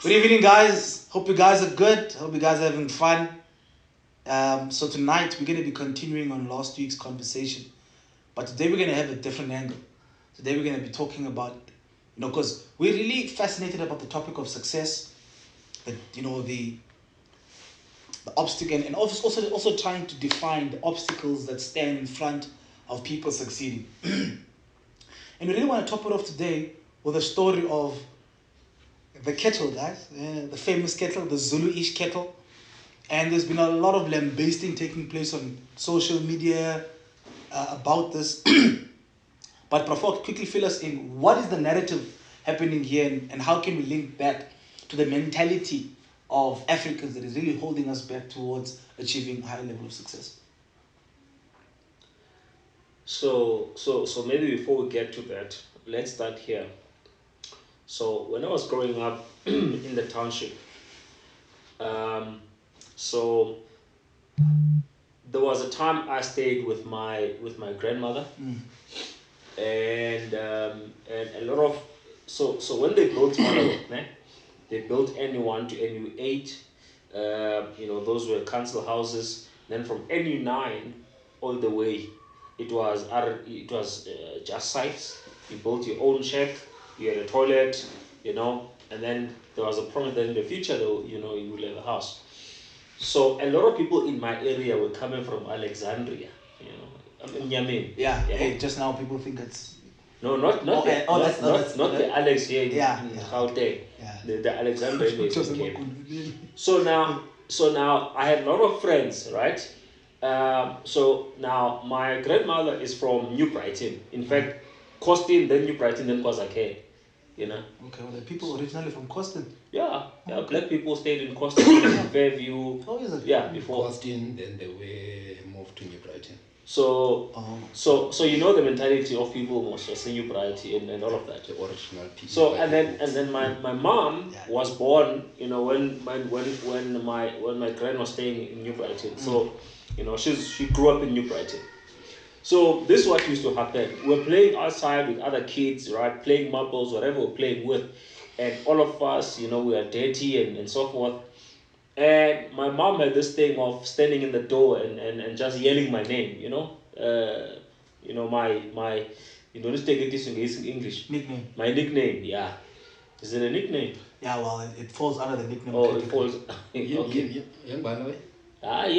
Good evening, guys. Hope you guys are good. Hope you guys are having fun. So tonight we're going to be continuing on last week's conversation, but today we're going to have a different angle. Today we're going to be talking about, because we're really fascinated about the topic of success, the obstacle, and also trying to define the obstacles that stand in front of people succeeding. And we really want to top it off today with a story of the kettle, guys. The famous kettle, the Zulu-ish kettle. And there's been a lot of lambasting taking place on social media about this. But Prafok, quickly fill us in. What is the narrative happening here, and how can we link back to the mentality of Africans that is really holding us back towards achieving a higher level of success? So maybe before we get to that, let's start here. So when I was growing up in the township, so there was a time I stayed with my grandmother, and a lot of so when they built Malawet, they built NU1 to NU8. Those were council houses. Then from NU9 all the way, it was just sites. You built your own shack. You had a toilet, and then there was a promise that in the future, though, you will have a house. So a lot of people in my area were coming from Alexandria, in Yemen. Yeah. Hey, just now people think it's not the Alex here in Gauteng. Yeah. The Alexandria based came. So now I had a lot of friends, right? So now my grandmother is from New Brighton. In fact, Costin, then New Brighton, then Kwazakhe. Okay, well, the people originally from Costin. Yeah, black people stayed in Costin, Fairview. Oh, is it? Yeah, before Costin, then they were moved to New Brighton. So the mentality of people was just New Brighton and all of that. The original people. So and then my mom was born, when my grand was staying in New Brighton. So, she grew up in New Brighton. So this is what used to happen. We're playing outside with other kids, right? Playing marbles, whatever we're playing with. And all of us, we are dirty and so forth. And my mom had this thing of standing in the door and just yelling my name, my let's take this in English. Nickname. My nickname, yeah. Is it a nickname? Yeah, well, it falls under the nickname. Oh, it falls. Okay. Yeah. No,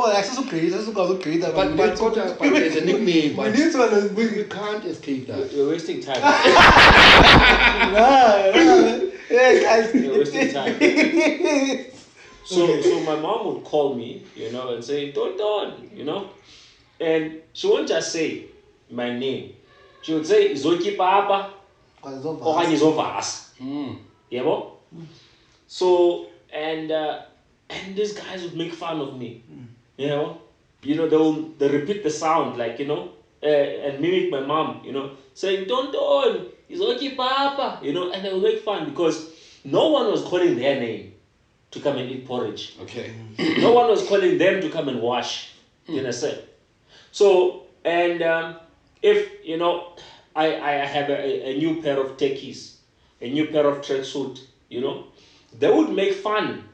that's so crazy. That's so crazy. But there's a nickname. But we can't escape that. We're wasting time. Yeah, guys. We're wasting time. So my mom would call me, and say, Don, and she won't just say my name. She would say, Zoki Papa, or Izovas. Yeah, so and these guys would make fun of me. They'll repeat the sound and mimic my mom, saying Don, Izoki Papa, and they would make fun because no one was calling their name to come and eat porridge. Okay. No one was calling them to come and wash. You understand? So and if I have a new pair of techies, a new pair of tracksuit, they would make fun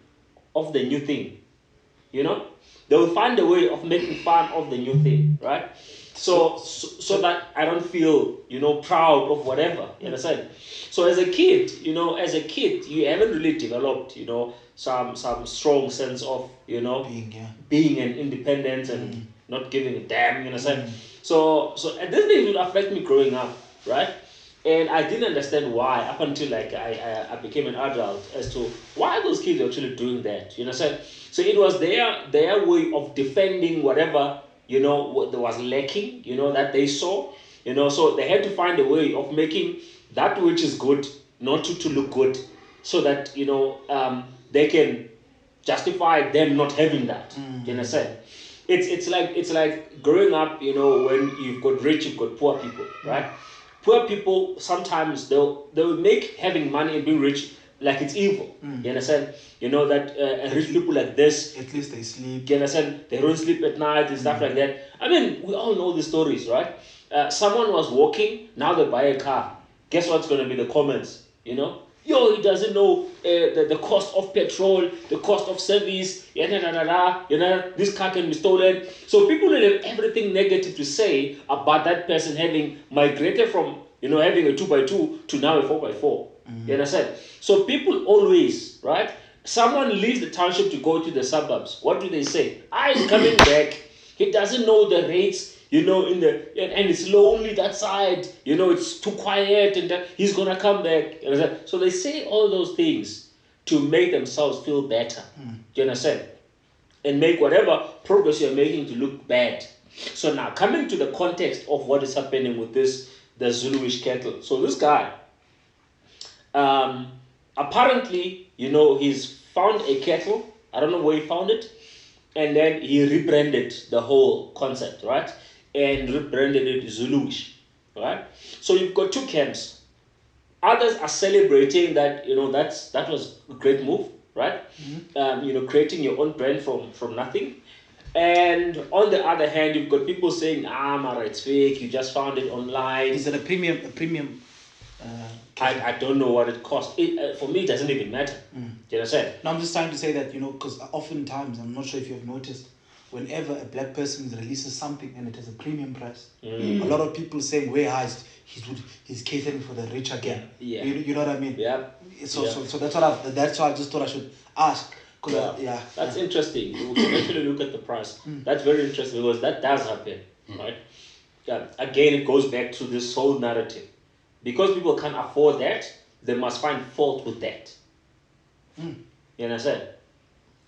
of the new thing. They will find a way of making fun of the new thing, right? So that I don't feel, proud of whatever. You understand? So as a kid, you haven't really developed, some strong sense of, being an independence and not giving a damn. You understand? So and this thing would affect me growing up, right? And I didn't understand why up until I became an adult as to why those kids are actually doing that. You understand? So it was their way of defending whatever, what was lacking, that they saw. So they had to find a way of making that which is good not to look good, so that they can justify them not having that. You understand? It's like growing up, when you've got rich, you've got poor people, right? Poor people sometimes they'll make having money and being rich like it's evil. You understand? That rich people like this, at least they sleep. You understand? They don't sleep at night and stuff like that. I mean, we all know the stories, right? Someone was walking, now they buy a car. guess what's going to be the comments? You know, yo, he doesn't know the cost of petrol, the cost of service, you know, this car can be stolen. So people will have everything negative to say about that person having migrated from, you know, having a 2x2 to now a 4x4. You understand? So people always, right? Someone leaves the township to go to the suburbs. What do they say? He's coming back. He doesn't know the rates, you know, and it's lonely that side. You know, it's too quiet, and he's gonna come back. You understand? So they say all those things to make themselves feel better. Do you understand? And make whatever progress you're making to look bad. So now, coming to the context of what is happening with the Zuluish cattle. So this guy, apparently, you know, he's found a cattle. I don't know where he found it. And then he rebranded the whole concept, right? And rebranded it Zuluish, right? So you've got two camps. Others are celebrating that, you know, that was a great move, right? You know, creating your own brand from nothing. And on the other hand, you've got people saying, Mara, it's fake. You just found it online. Is it a premium? I don't know what it costs. For me, it doesn't even matter. Do you understand? No, I'm just trying to say that, you know, because oftentimes, I'm not sure if you've noticed, whenever a black person releases something and it has a premium price, a lot of people saying, he's catering for the rich again. Yeah. You know what I mean? Yeah. So that's why I just thought I should ask. That's interesting. We can actually look at the price. That's very interesting because that does happen, right? Yeah. Again, it goes back to this whole narrative. Because people can't afford that, they must find fault with that. You understand?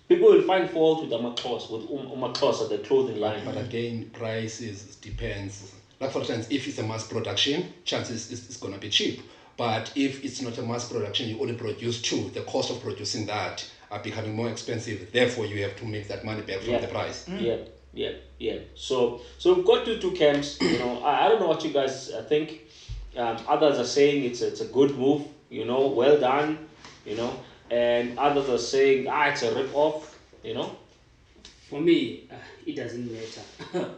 People will find fault with Umaklosa, the clothing line. But again, prices depends. Like for instance, if it's a mass production, chances it's going to be cheap. But if it's not a mass production, you only produce two. The cost of producing that are becoming more expensive. Therefore, you have to make that money back from the price. Yeah. So we've got two camps. You know, I don't know what you guys think. Others are saying it's a good move. You know, well done. You know, and others are saying it's a rip-off. You know. For me, it doesn't matter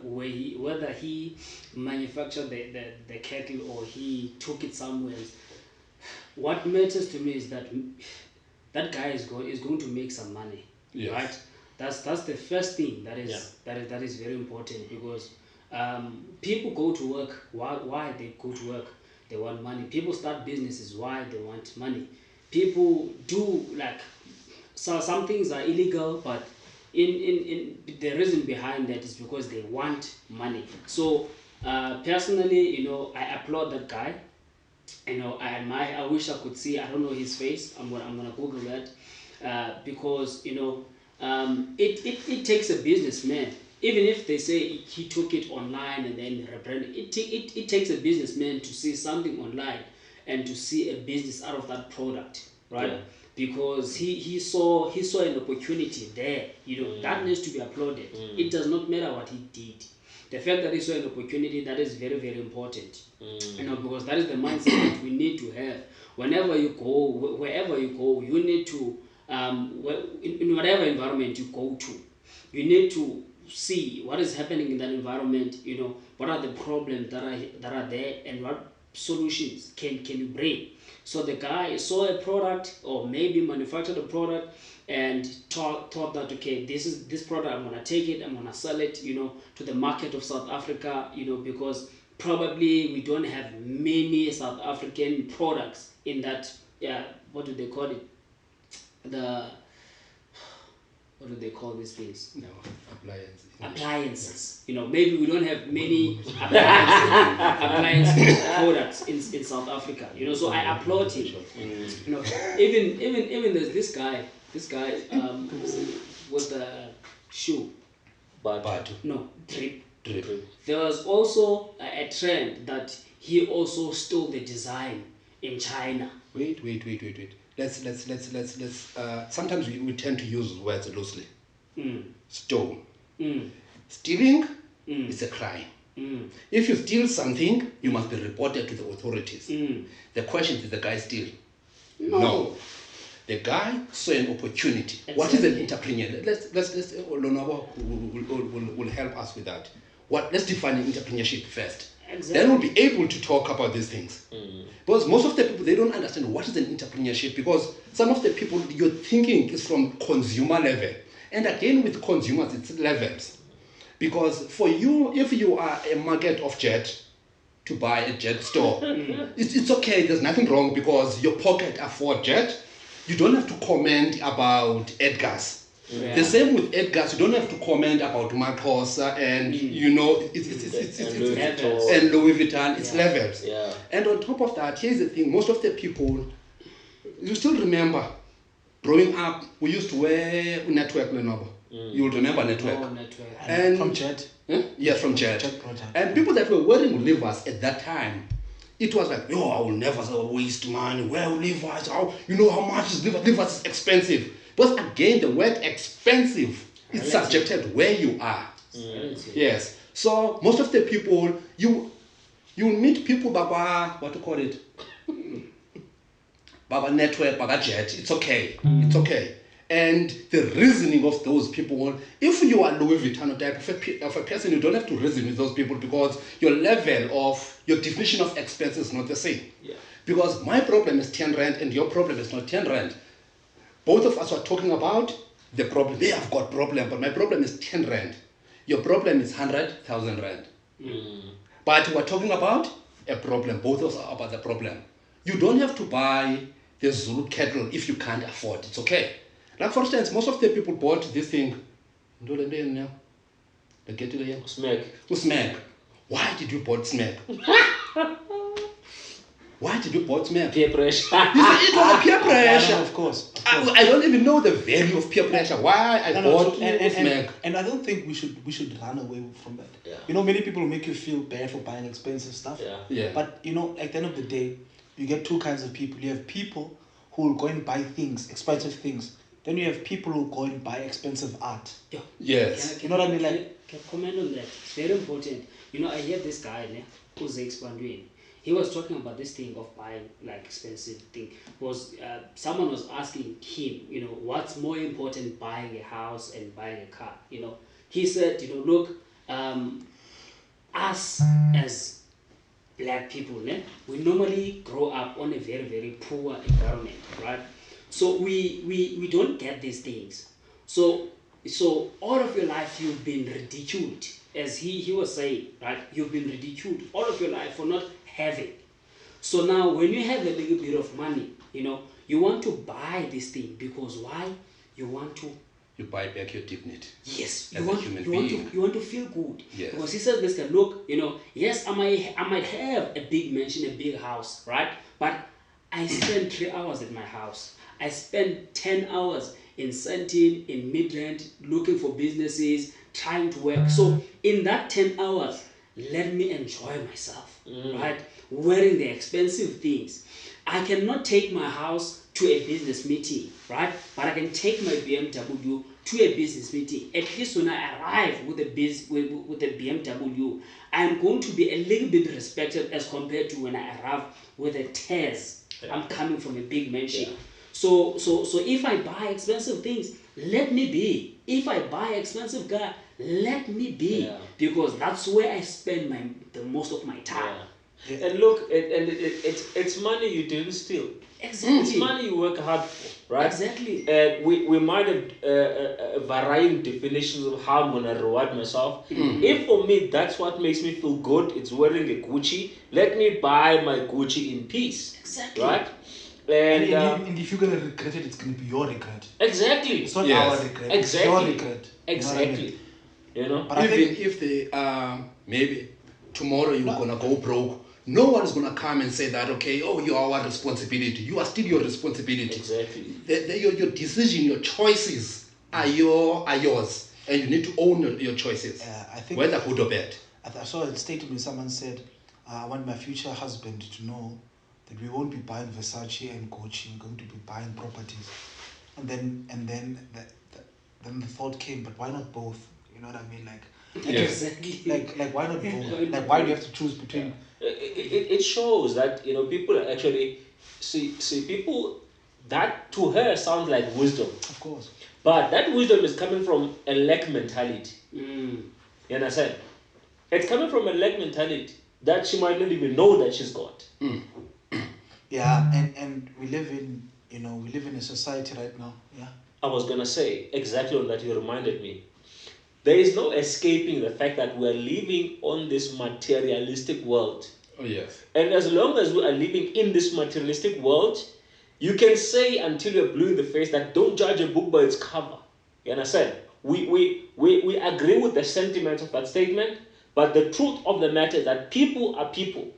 whether he manufactured the cattle or he took it somewhere else. What matters to me is that guy is going to make some money, right? That's the first thing that is very important, because people go to work. Why they go to work? They want money. People start businesses. Why? They want money. People do, like, so some things are illegal, but in the reason behind that is because they want money. So personally, you know, I applaud that guy. You know, I wish I could see. I don't know his face. I'm gonna Google that because, you know, it takes a businessman. Even if they say he took it online and then rebranded, it takes a businessman to see something online and to see a business out of that product, right? Yeah. Because he saw an opportunity there. You know, that needs to be applauded. It does not matter what he did. The fact that he saw an opportunity, that is very, very important. You know, because that is the mindset that we need to have. Whenever you go, wherever you go, you need to, in whatever environment you go to, you need to see what is happening in that environment. You know, what are the problems that are there, and what solutions can you bring. So the guy saw a product, or maybe manufactured a product, and thought that, okay, this product, I'm gonna take it, I'm gonna sell it, you know, to the market of South Africa, you know, because probably we don't have many South African products in that, what do they call it? What do they call these things? No, appliances. You know, maybe we don't have many appliance products in South Africa. You know, so I applaud him. You know, even there's this guy with the shoe. But no, drip. There was also a trend that he also stole the design in China. Wait. Let's sometimes we tend to use words loosely. Stole. Stealing is a crime. If you steal something, you must be reported to the authorities. The question, did the guy steal? No. The guy saw an opportunity. Exactly. What is an entrepreneur? Let's Lonabo will help us with that. Let's define entrepreneurship first. Exactly. Then we'll be able to talk about these things. Because most of the people, they don't understand what is an entrepreneurship, because some of the people, your thinking is from consumer level. And again, with consumers, it's levels. Because for you, if you are a market of jet, to buy a jet store, it's okay, there's nothing wrong, because your pocket afford jet. You don't have to comment about Edgar's. Yeah. The same with Edgar's, you don't have to comment about Marcos and you know it's and Louis Vuitton, it's levels. Yeah. And on top of that, here's the thing, most of the people, you still remember growing up, we used to wear network Lenovo. You'll remember network. Oh, network. And from Jet. Yeah, from Jet. Jet project. And people that were wearing Levi's at that time, it was like, yo, I will never waste money. Wear Levi's. How, you know how much is Levi's? Levi's is expensive. But again, the word expensive is subjected where you are. Yes. So most of the people, you meet people baba, what to call it? Baba network, baba jet. It's okay. It's okay. And the reasoning of those people, if you are Louis Vuitton type of a person, you don't have to reason with those people, because your level of, your definition of expense is not the same. Yeah. Because my problem is 10 rand and your problem is not 10 rand. Both of us are talking about the problem. They have got problem, but my problem is 10 rand. Your problem is 100,000 rand. But we're talking about a problem. Both of us are about the problem. You don't have to buy the Zulu cattle if you can't afford. It's okay. Like for instance, most of the people bought this thing. Smack. Why did you bought Smack? Why did you bought Smack? Peer pressure. You said it was peer pressure. Of course. I don't even know the value of peer pressure. Why I bought Smack. And I don't think we should run away from that. Yeah. You know, many people make you feel bad for buying expensive stuff. Yeah. But you know, at the end of the day, you get two kinds of people. You have people who will go and buy things, expensive things. Then you have people who go and buy expensive art. Yeah. Yes. You know what I mean? Like, can comment on that. It's very important. You know, I hear this guy, who's expanding. He was talking about this thing of buying like expensive thing. Someone was asking him, you know, what's more important, buying a house and buying a car? You know, he said, you know, look, us as black people, we normally grow up on a very, very poor environment, right? So we don't get these things. So all of your life you've been ridiculed, as he was saying, right? You've been ridiculed all of your life for not having. So now when you have a little bit of money, you know, you want to buy this thing because why? You want to. You buy back your dignity. Yes, As a human being. You want to feel good. Yes. Because he says, this guy, look, you know, yes, I might have a big mansion, a big house, right? But I spend 3 hours at my house. I spend 10 hours in Sandton, in Midrand, looking for businesses, trying to work. So in that 10 hours, let me enjoy myself, right? Wearing the expensive things. I cannot take my house to a business meeting, right? But I can take my BMW to a business meeting. At least when I arrive with the BMW, I'm going to be a little bit respected as compared to when I arrive with a Tez. I'm coming from a big mansion. Yeah. So if I buy expensive things, let me be. If I buy expensive car, let me be. Yeah. Because that's where I spend the most of my time. Yeah. And look, it's money you didn't steal. Exactly. It's money you work hard for, right? Exactly. And we might have varying definitions of how I'm gonna reward myself. If for me that's what makes me feel good, it's wearing a Gucci. Let me buy my Gucci in peace. Exactly. Right? and if you're gonna regret it, it's gonna be your regret. Exactly. It's not Yes. our regret. Exactly. It's your regret. Exactly. You know? But I Even think if they maybe tomorrow you're gonna go broke, no one is gonna come and say that, okay, oh, you are our responsibility. You are still your responsibility. Exactly. Your decision, your choices are yours, and you need to own your choices, I think whether good or bad. I saw a statement where someone said, I want my future husband to know that we won't be buying Versace and Gucci, we're going to be buying properties. And then the thought came, but why not both? You know what I mean? Exactly. Like why not both? Like why do you have to choose between? It shows that, you know, people actually see people that to her sounds like wisdom, Of course. but that wisdom is coming from a lack mentality. Mm. You understand? It's coming from a lack mentality that she might not even know that she's got. Yeah, and we live in a society right now. Yeah. I was gonna say exactly on that. You reminded me. There is no escaping the fact that we are living on this materialistic world. Oh, yes. And as long as we are living in this materialistic world, you can say until you're blue in the face that don't judge a book by its cover. You understand? We agree with the sentiments of that statement, but the truth of the matter is that people are people,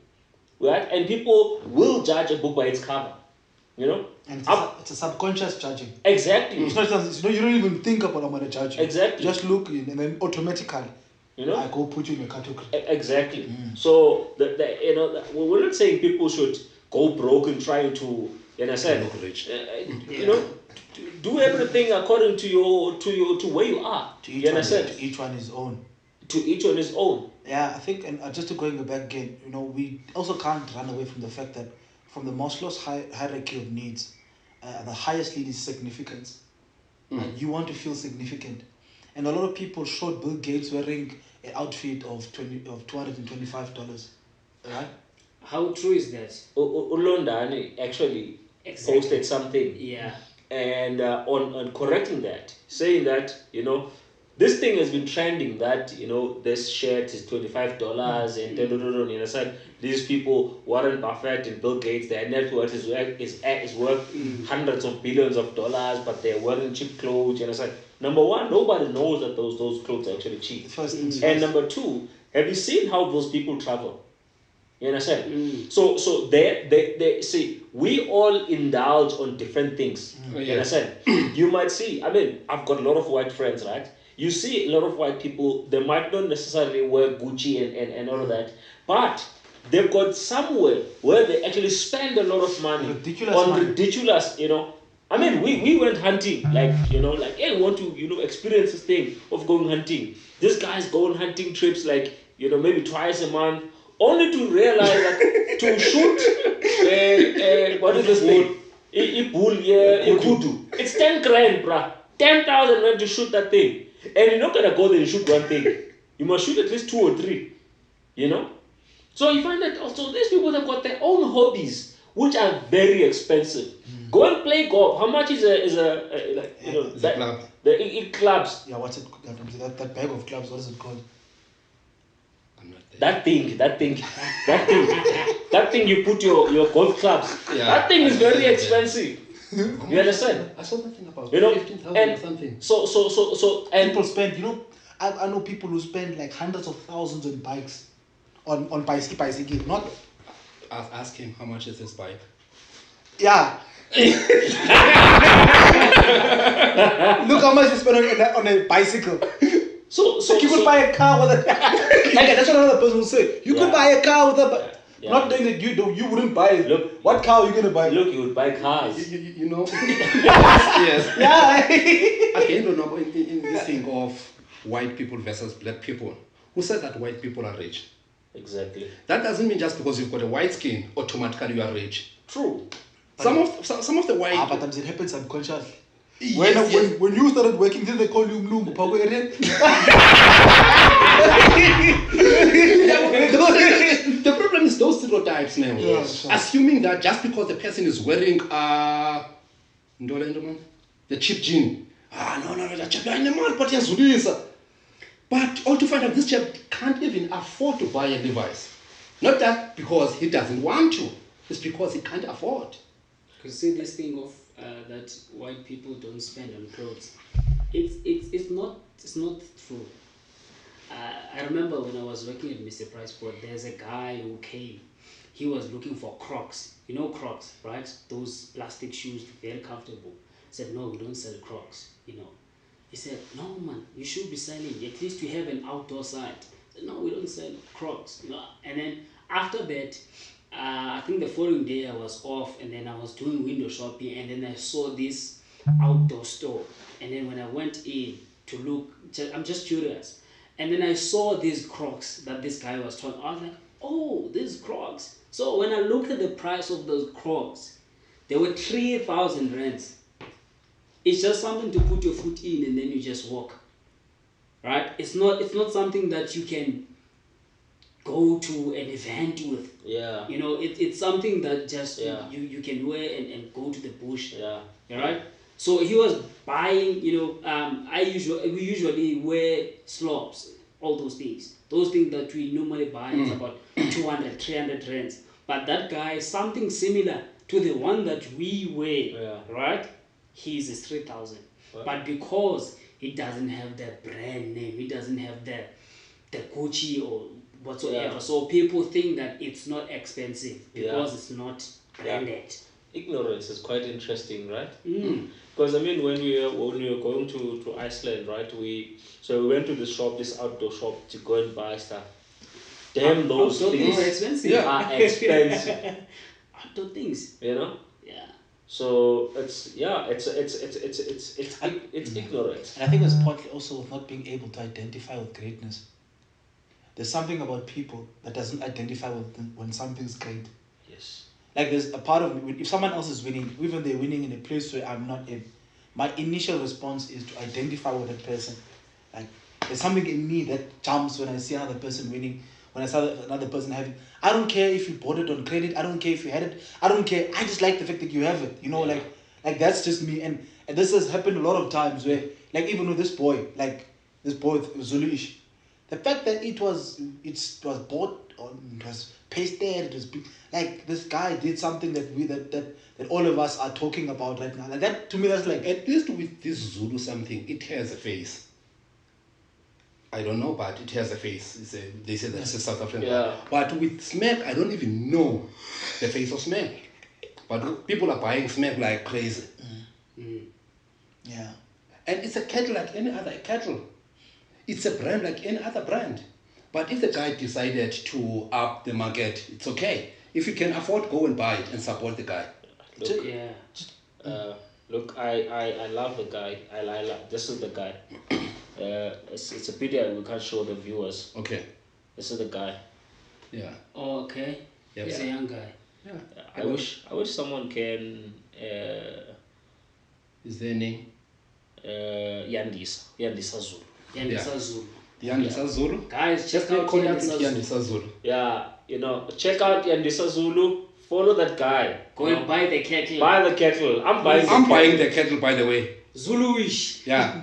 right? And people will judge a book by its cover. You know? And it's a subconscious judging. Exactly. It's not, you don't even think about I'm gonna judge you. Exactly. Just look in, and then automatically, I go put you in a category. Exactly. So we're not saying people should go broke and trying to, Look rich. do everything according to where you are. To each one his own. To each on his own. Yeah, I think, and just to going back again, we also can't run away from the fact that from the Maslow's hierarchy of needs, the highest need is significance. You want to feel significant, and a lot of people showed Bill Gates wearing an outfit of $225, right? How true is that? Ulondani actually posted something. Yeah. And on correcting that, saying that this thing has been trending that this shirt is $25 and you understand, these people, Warren Buffett and Bill Gates, their net worth is worth hundreds of billions of dollars, but they're wearing cheap clothes. You understand? Number one, nobody knows that those clothes are actually cheap. And number two, have you seen how those people travel? You understand? So they see, we all indulge on different things. You understand? You might see, I've got a lot of white friends, right? You see a lot of white people, they might not necessarily wear Gucci and all of that, but they've got somewhere where they actually spend a lot of money ridiculous, we went hunting, hey, we want to, experience this thing of going hunting. These guys go on hunting trips maybe twice a month, only to realize that to shoot what is this thing? A bull, a kudu. It's 10 grand, bruh. 10,000 rand to shoot that thing. And you're not gonna go there and shoot one thing. You must shoot at least 2 or 3. So you find that also these people have got their own hobbies, which are very expensive. Go and play golf. How much is the club? The clubs? Yeah, what's it? That bag of clubs. What is it called? That thing you put your golf clubs. Yeah. That thing is very expensive. You understand? I saw that thing about 15,000 or something. So and People spend. I know people who spend like hundreds of thousands on bikes, on bicycle. Not. Ask him how much is this bike. Yeah. Look how much you spend on a bicycle. So you could buy a car with a. That's what another person will say. You could buy a car with a. Not saying that you wouldn't buy it. Look, what car are you gonna buy? Look, you would buy cars. You know. Yes. Yeah. Again, in this thing of white people versus black people, who said that white people are rich? Exactly. That doesn't mean just because you've got a white skin, automatically you are rich. True. Some of the white. But sometimes it happens subconsciously. Yes. When you started working, did they call you Mlungu? The problem is those stereotypes now. Yeah, sure. Assuming that just because the person is wearing the cheap jean, the chap in the mall, but yes, but all to find out this chap can't even afford to buy a Levi's. Not that because he doesn't want to, it's because he can't afford. You see this thing of that white people don't spend on clothes. It's not true. I remember when I was working at Mr. Priceport, there's a guy who came. He was looking for Crocs. You know Crocs, right? Those plastic shoes, very comfortable. I said, no, we don't sell Crocs, He said, no, man, you should be selling. At least you have an outdoor side. I said, no, we don't sell Crocs, And then after that, I think the following day I was off, and then I was doing window shopping, and then I saw this outdoor store. And then when I went in to look, I'm just curious. And then I saw these Crocs that this guy was talking. I was like, oh, these Crocs. So when I looked at the price of those Crocs, they were 3,000 rands. It's just something to put your foot in and then you just walk. Right? It's not something that you can go to an event with. Yeah. You know, it's something that just Yeah. you can wear and go to the bush. Yeah. All right. So he was buying. We usually wear slopes, all those things. Those things that we normally buy is about 200, 300 rands. But that guy, something similar to the one that we wear, Yeah. right? His is 3,000. Wow. But because he doesn't have the brand name, he doesn't have the Gucci or whatsoever. Yeah. So people think that it's not expensive because Yeah. it's not branded. Ignorance is quite interesting, right? Mm. Because I mean, when we were going to Iceland, right? We went to the shop, this outdoor shop, to go and buy stuff. Damn, those Outdoor things are things expensive. Yeah. are expensive. Outdoor things. You know. Yeah. So it's ignorance. And I think it's partly also with not being able to identify with greatness. There's something about people that doesn't identify with them when something's great. Yes. Like there's a part of me, if someone else is winning, even they're winning in a place where I'm not in, my initial response is to identify with that person. Like there's something in me that jumps when I see another person winning, when I saw another person having. I don't care if you bought it on credit. I don't care if you had it. I don't care. I just like the fact that you have it. You know, Yeah. like that's just me. And this has happened a lot of times where, like even with this boy, with Zuluish, the fact that it was bought on, it was pasted, it was like this guy did something that all of us are talking about right now. Like that to me, that's like At least with this Zulu something, it has a face. I don't know, but it has a face. They say that's a South African. Yeah. But with Smack, I don't even know the face of Smack. But people are buying Smack like crazy. yeah. And it's a cattle like any other cattle. It's a brand like any other brand. But if the guy decided to up the market, it's okay. If you can afford, go and buy it and support the guy. Look, Yeah. look, I love the guy. I love. This is the guy. It's a pity we can't show the viewers. Okay. This is the guy. Yeah. Oh, okay. Yeah. He's a young guy. Yeah. I wish someone can Is there a name? Yandisa Zulu. Yandisa Zulu. Yandisa Zulu? Guys, check out Call it Yandisa Zulu. Yandisa Zulu. Yeah, check out Yandisa Zulu. Follow that guy. Go and buy the cattle. Buy the cattle. I'm buying. I'm buying the cattle, by the way. Zuluish. Yeah.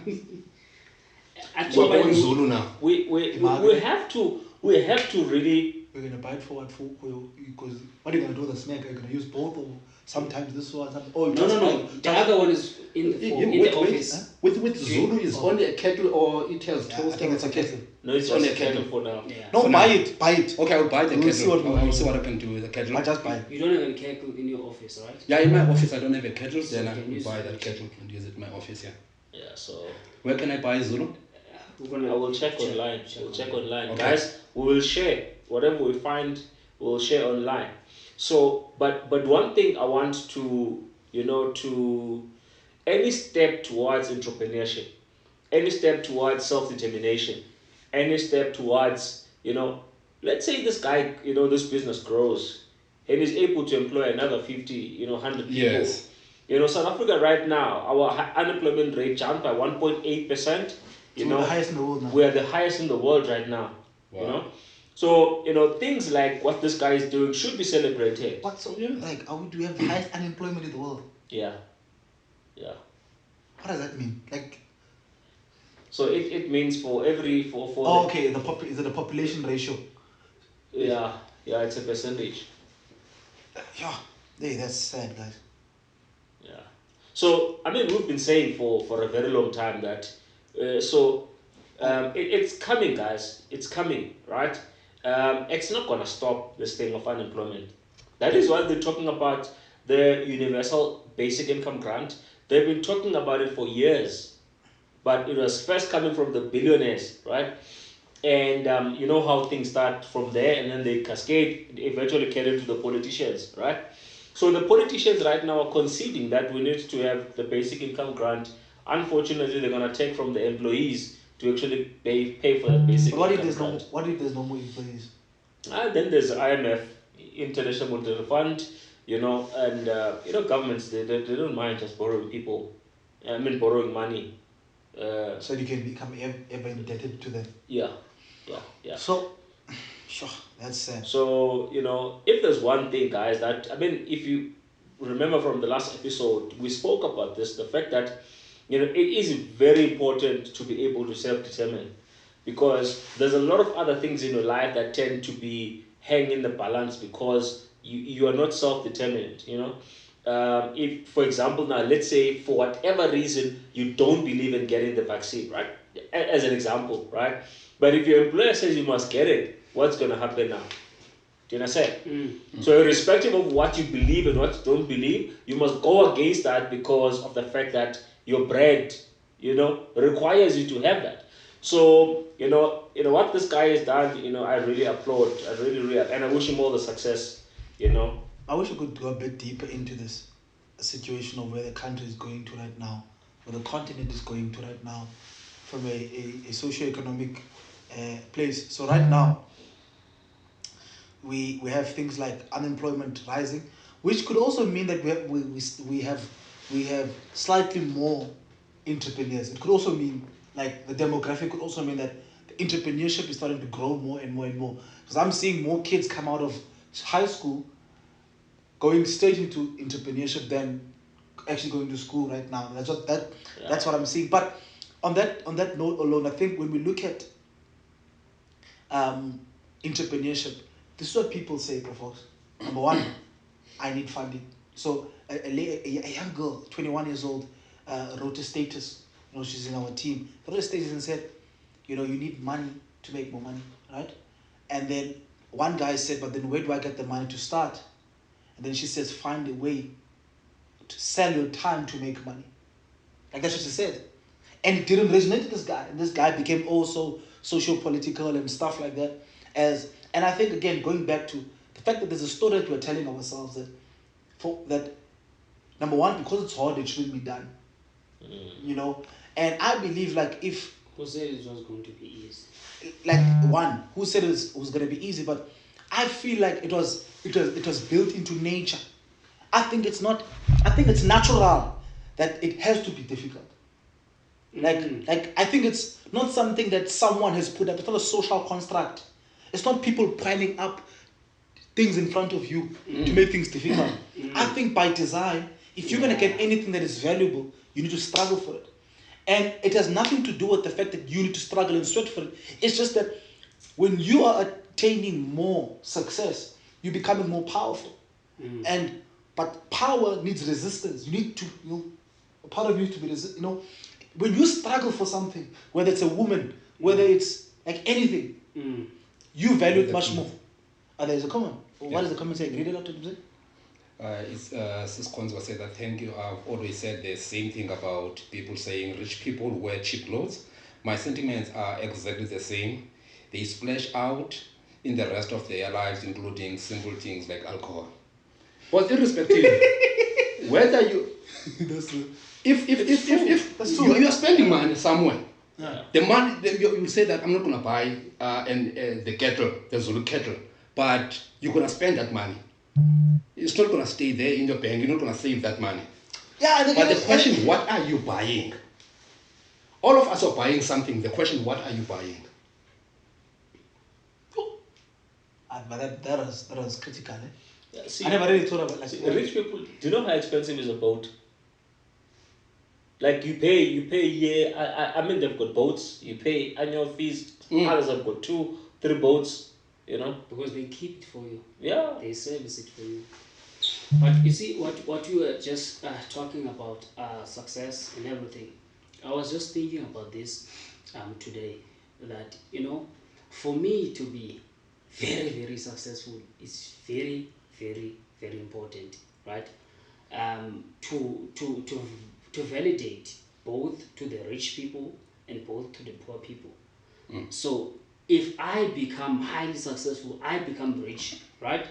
Actually, We're going Zulu now. We have to really. We're gonna buy it for what for? Because what are you gonna do with the snack? Are you gonna use both or sometimes this one? Oh, no. The other one is in the office. With Zulu is only a cattle or it has I toast. think it's a kettle. No, it's only just a a cattle. cattle for now. Yeah. No, For buy now. it. Buy it. Okay, I'll buy the We'll see cattle. what I'll see what I can do with the cattle. I just buy it. You don't have a cattle in your office, right? Yeah, in my office I don't have a kettle, then I you can will use buy it. that kettle and use it in my office, yeah. Yeah, so Where can I buy Zulu? I will check online. We'll check online, Okay. guys. We will share whatever we find. We'll share online. So, but one thing I want to to any step towards entrepreneurship, any step towards self-determination, any step towards let's say this guy this business grows and is able to employ another 50 100 people. Yes. South Africa right now, our unemployment rate jumped by 1.8%. We're the highest in the world now. We are the highest in the world right now. Wow. So things like what this guy is doing should be celebrated. What so? Like, do we have the highest unemployment in the world? Yeah. What does that mean? Like, So it means for every for oh, okay. Is it a population ratio? yeah it's a percentage. Yeah. Hey, that's sad, guys. Yeah. So I mean we've been saying for a very long time that it's coming, guys. It's coming, right? It's not gonna stop this thing of unemployment. That is why they're talking about the universal basic income grant. They've been talking about it for years, but it was first coming from the billionaires, right? And you know how things start from there, and then they cascade, eventually carry to the politicians, right? So the politicians right now are conceding that we need to have the basic income grant. Unfortunately, they're gonna take from the employees to actually pay for that basic But what if income there's grant. no more employees? Then there's IMF, International Monetary Fund, and governments they don't mind just borrowing people. Borrowing money. So you can become ever indebted to them. Yeah. So, Sure, that's sad. So, if there's one thing, guys, that, I mean, if you remember from the last episode, we spoke about this, the fact that, it is very important to be able to self-determine, because there's a lot of other things in your life that tend to be hang in the balance because you are not self-determined, if, for example, now, let's say for whatever reason, you don't believe in getting the vaccine, right? As an example, right? But if your employer says you must get it, what's going to happen now? Do you understand? So irrespective of what you believe and what you don't believe, you must go against that because of the fact that your brand, requires you to have that. So, what this guy has done, I really applaud. I really, and I wish him all the success, I wish we could go a bit deeper into this situation of where the country is going to right now, where the continent is going to right now, from a socio-economic place. So right now, we have things like unemployment rising, which could also mean that we have slightly more entrepreneurs. It could also mean, like, the demographic could also mean that the entrepreneurship is starting to grow more and more and more. Because I'm seeing more kids come out of high school going straight into entrepreneurship than actually going to school right now. That's what I'm seeing. But on that note alone, I think when we look at entrepreneurship, this is what people say, Prof. Number one, I need funding. So a young girl, 21 years old, wrote a status. She's in our team. Wrote a status and said, you need money to make more money, right? And then one guy said, but then where do I get the money to start? And then she says, find a way to sell your time to make money. Like, that's what she said. And it didn't resonate with this guy. And this guy became also socio-political and stuff like that. And I think, again, going back to the fact that there's a story that we're telling ourselves that number one, because it's hard, it shouldn't be done. And I believe, like, if... Who said it was going to be easy? Like, one, who said it was going to be easy, but I feel like it was built into nature. I think it's natural that it has to be difficult. Like I think it's not something that someone has put up. It's not a social construct. It's not people piling up things in front of you to make things difficult. I think by design, if you're going to get anything that is valuable, you need to struggle for it. And it has nothing to do with the fact that you need to struggle and sweat for it. It's just that when you are attaining more success, you're becoming more powerful. But power needs resistance. You need to, part of you to be resistant. When you struggle for something, whether it's a woman, whether it's like anything, you value it much more. There's a comment. What is the comment saying? Read it out to them. Sis Kwanzaa said that, thank you. I've always said the same thing about people saying rich people wear cheap clothes. My sentiments are exactly the same. They splash out in the rest of their lives, including simple things like alcohol. But irrespective, whether you... That's true. If you are spending money somewhere, the money, you say that I'm not going to buy the kettle, the Zulu kettle, but you're going to spend that money. It's not going to stay there in your bank. You're not going to save that money. But the question, what are you buying? All of us are buying something. The question, what are you buying? But that was critical. See, I never really thought about rich people. Do you know how expensive is a boat? Like, you pay yeah. I mean, they've got boats. You pay annual fees. Others have got 2-3 boats. Because they keep it for you. Yeah. They service it for you. But you see, what you were just talking about, success and everything. I was just thinking about this today. That for me to be very, very successful is very, very, very important, right? To validate both to the rich people and both to the poor people. So if I become highly successful, I become rich, right?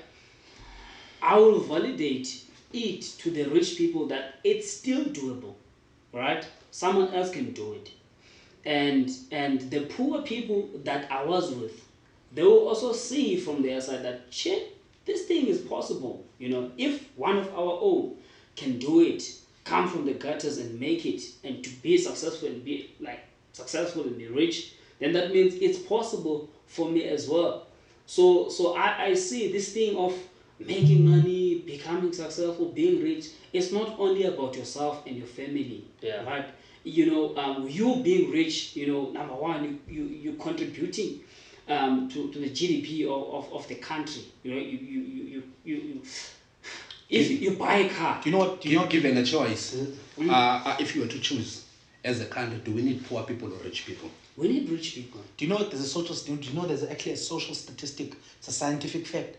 I will validate it to the rich people that it's still doable, right? Someone else can do it. And the poor people that I was with, they will also see from their side that, shit, this thing is possible. If one of our own can do it, come from the gutters and make it, and to be successful and be rich, then that means it's possible for me as well. So I see this thing of making money, becoming successful, being rich. It's not only about yourself and your family, Yeah. right? You being rich, number one, you contributing to the GDP of the country. You if you buy a car. Do you know what? Do you know? Given a choice, if you were to choose as a country, do we need poor people or rich people? We need rich people. Do you know there's a social? Do you know there's actually a social statistic? It's a scientific fact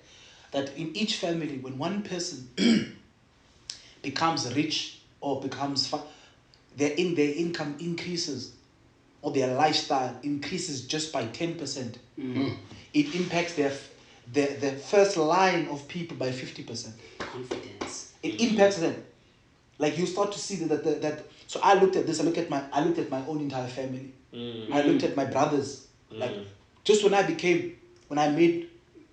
that in each family, when one person becomes rich or becomes their income increases or their lifestyle increases just by 10%, it impacts the first line of people by 50%. Confidence. It impacts them. Like you start to see that. So I looked at this. I looked at my own entire family. I looked at my brothers. Like just when I made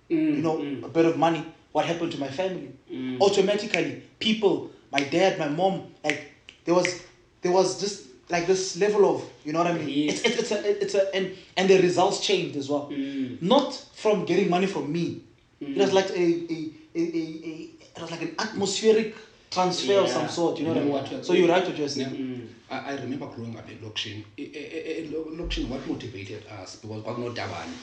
a bit of money, what happened to my family? Automatically, people, my dad, my mom, like there was just like this level of, you know what I mean? Yes. And the results changed as well. Not from getting money from me. It was like it was like an atmospheric transfer of some sort, you know what I mean? So you're right what you're saying. I remember growing up in Lokshin. Lokshin, what motivated us because no Tabani.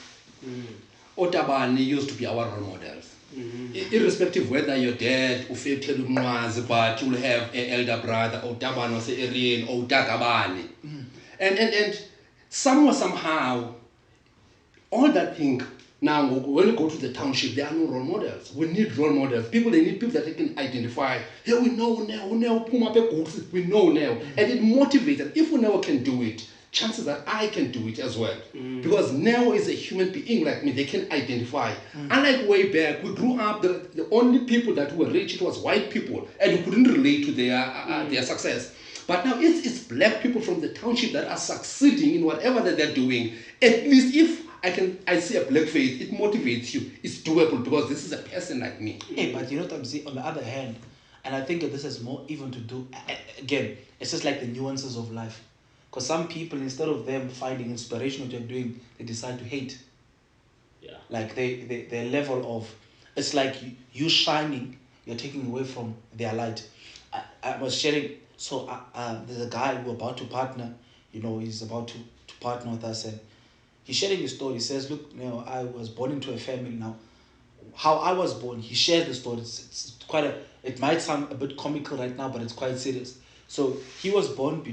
Otabani used to be our role models. Irrespective whether your dad or but you'll have an elder brother or Tabani or Erin or Takabani. And somehow all that thing. Now, when you go to the township, there are no role models. We need role models. They need people that they can identify. Hey, we know now, we know now. And it motivates them. If we never can do it, chances that I can do it as well. Because now is a human being like me, they can identify. Unlike way back, we grew up, the only people that were rich, it was white people. And we couldn't relate to their success. But now it's black people from the township that are succeeding in whatever that they're doing. At least if I see a black face, it motivates you. It's doable because this is a person like me. Hey, but you know what I'm saying? On the other hand, and I think that this has more even to do, again, it's just like the nuances of life. Because some people, instead of them finding inspiration what you're doing, they decide to hate. Yeah. Like their level of, it's like you shining, you're taking away from their light. I was sharing, so there's a guy who about to partner, he's about to partner with us, and he's sharing his story. He says, look, I was born into a family now. How I was born, he shares the story. It's quite it might sound a bit comical right now, but it's quite serious. So he was born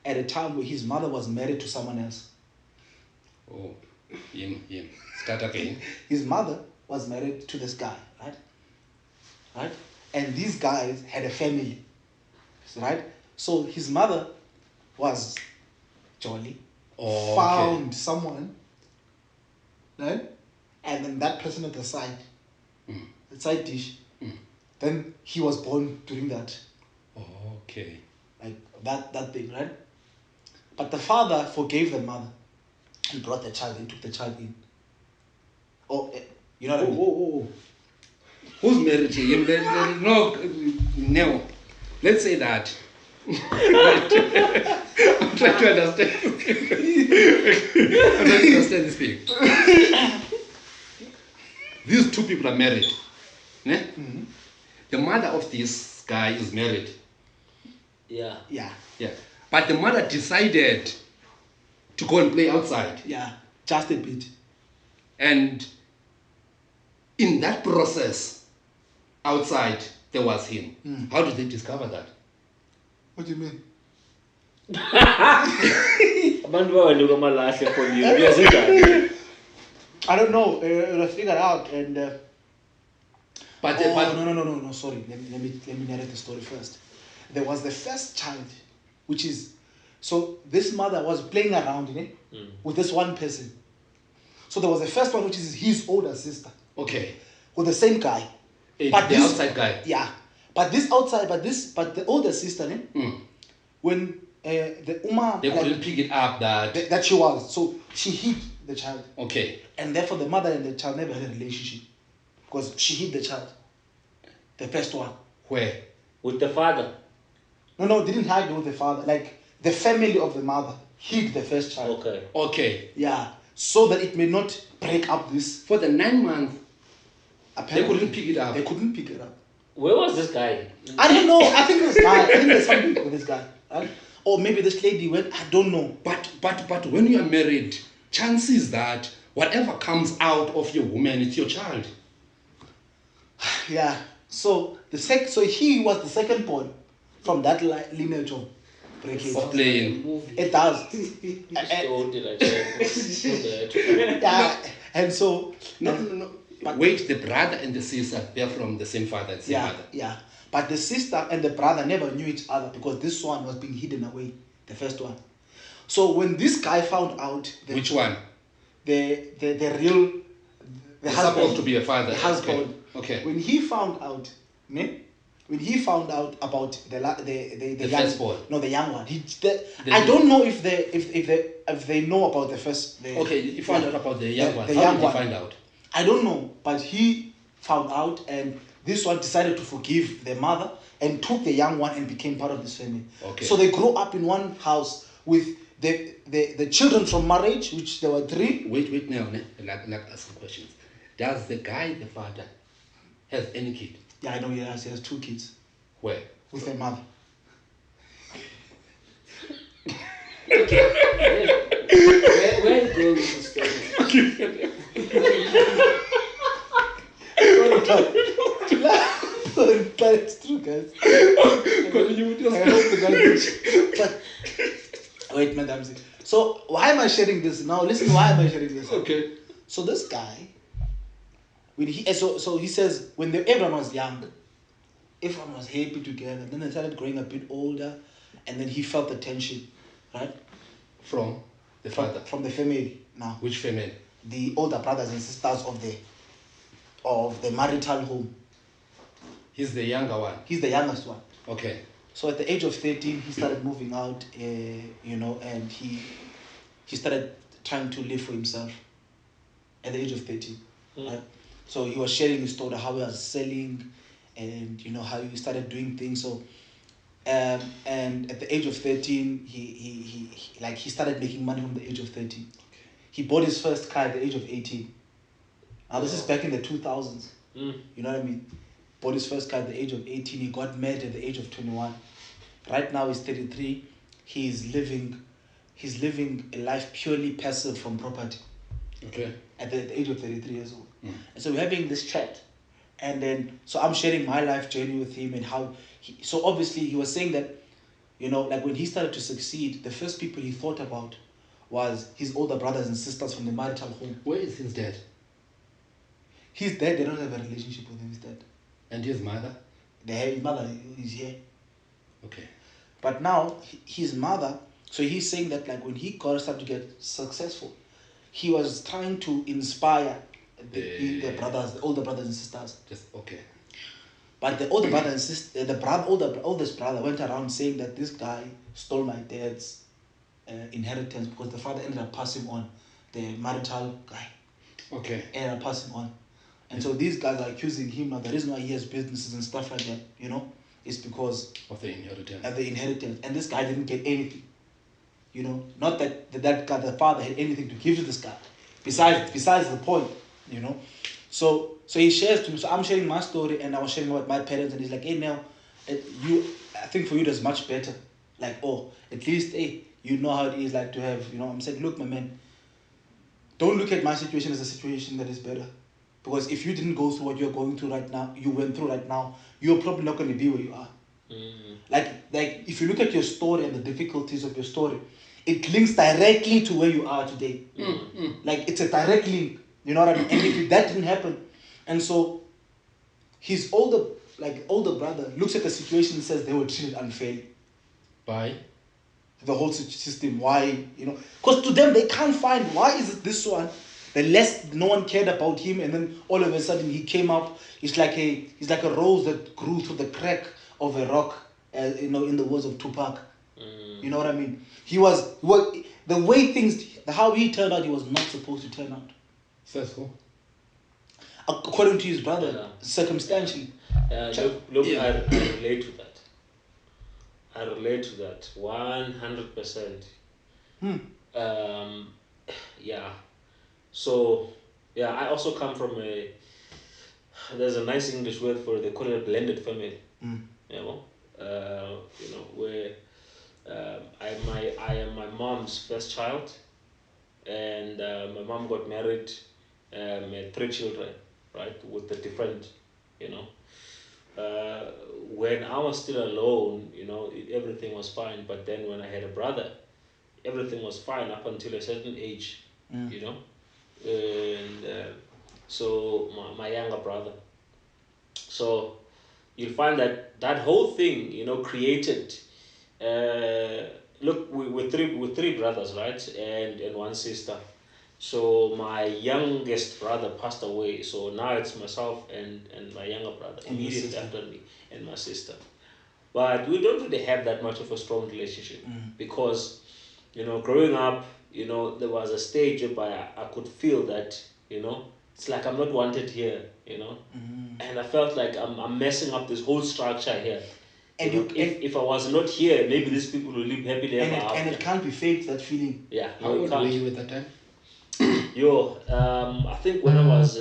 at a time where his mother was married to someone else. Oh, him. Start again. His mother was married to this guy, right? And these guys had a family, right? So his mother was jolly. Found someone, right? And then that person at the side, the side dish, then he was born doing that. Okay. Like that thing, right? But the father forgave the mother and brought the child and took the child in. Oh, you know what I mean? Oh. Who's married to him? No. Let's say that. I'm trying to understand. This thing. These two people are married. Ne? The mother of this guy is married. Yeah. But the mother decided to go and play outside. Yeah, just a bit. And in that process, outside, there was him. How did they discover that? What do you mean? I don't know. It was figured out, and no. Sorry, let me narrate the story first. There was the first child, which is, so this mother was playing around with this one person. So there was the first one, which is his older sister. Okay. With the same guy. But the outside guy. Yeah. But the older sister, when the Uma... They couldn't pick it up that she was. So she hid the child. Okay. And therefore the mother and the child never had a relationship. Because she hid the child. The first one. Where? With the father? No, didn't hide with the father. Like, the family of the mother hid the first child. Okay. Okay. Yeah. so that it may not break up this. For the 9 months, Apparently, they couldn't pick it up. They couldn't pick it up. Where was this guy? I don't know. I think this guy. I think there's something with this guy. Right? Or maybe this lady went. I don't know. But when you are married, chances that whatever comes out of your woman, it's your child. Yeah. So so he was the second born from that lineage of breakage. Of playing. It does. So did I tell you? Yeah. And so No. Wait, the brother and the sister, they're from the same father and same mother. Yeah. But the sister and the brother never knew each other because this one was being hidden away, the first one. So when this guy found out, Which one? the real, the It's husband, supposed to be a father. the husband. Okay. When he found out, when he found out about the young, firstborn. no, the young one. I don't know if they know about the first. Okay, you found out about the young one. The How young did you one. find out? I don't know, but he found out, and this one decided to forgive the mother and took the young one and became part of this family. Okay. So they grew up in one house with the children from marriage, which there were 3. Wait now, like asking questions. Does the guy, the father, has any kid? Yeah, I know he has 2 kids Where? with their mother. Where are you going with this story? But it's true, guys. But wait, Madam. So why am I sharing this now? Listen, why am I sharing this? Okay. So this guy, when he so he says when everyone was young, everyone was happy together. Then they started growing a bit older, and then he felt the tension, right? From the father. From the family now. Which family? The older brothers and sisters of the marital home. He's the younger one. He's the youngest one. Okay. So at the age of 13, he started moving out, and he started trying to live for himself at the age of 13. Right? So he was sharing his story, how he was selling, and how he started doing things. So, and at the age of 13, he started making money from the age of 13. Okay. He bought his first car at the age of 18. Now this is back in the 2000s. You know what I mean? Bought his first car at the age of 18. He got married at the age of 21. Right now he's 33. He's living a life purely passive from property. Okay. At the age of 33 years old. And so we're having this chat. And then, so I'm sharing my life journey with him and how so obviously he was saying that, like when he started to succeed, the first people he thought about was his older brothers and sisters from the marital home. Where is his dad? His dad, they don't have a relationship with his dad. And his mother? His mother is here. Okay. But now, his mother, so he's saying that like when he started to get successful, he was trying to inspire the brothers, the older brothers and sisters. Just okay. But the older brother and sister, oldest brother went around saying that this guy stole my dad's inheritance because the father ended up passing on the marital guy. Okay. Ended up passing on. And so these guys are accusing him now. The reason why he has businesses and stuff like that, is because of the inheritance. And this guy didn't get anything. Not that guy, the father had anything to give to this guy. Besides the point, So he shares to me. So I'm sharing my story and I was sharing about my parents and he's like, hey, now, I think for you that's much better. Like, at least, hey, you know how it is like to have, I'm saying, look, my man, don't look at my situation as a situation that is better. Because if you didn't go through what you're going through right now, you're probably not going to be where you are. Like if you look at your story and the difficulties of your story, it links directly to where you are today. Like it's a direct link. You know what I mean? And if that didn't happen, and so his older brother looks at the situation and says they were treated unfairly. By? The whole system. Why? Because to them they can't find why is it this one. The less no one cared about him, and then all of a sudden he came up. He's like a rose that grew through the crack of a rock. In the words of Tupac. You know what I mean? He was the way how he turned out. He was not supposed to turn out. Says who? According to his brother, circumstantially. Look, I relate to that. I relate to that 100%. Yeah. So yeah, I also come from a. There's a nice English word for it. They call it a blended family. You know, where I am my mom's first child, and my mom got married, had 3 children, right, with the different, you know. When I was still alone, everything was fine. But then when I had a brother, everything was fine up until a certain age, you know. And so my younger brother. So you'll find that whole thing, created. Look, with three brothers, right, and one sister. So my youngest brother passed away. So now it's myself and my younger brother And your immediately sister. after me and my sister. But we don't really have that much of a strong relationship because, growing up, there was a stage whereby I could feel that, it's like I'm not wanted here, and I felt like I'm messing up this whole structure here. And If I was not here, maybe these people will live happily ever after. and it can't be faked, that feeling. Yeah, How no, you old can't. were you at that time? I think when I was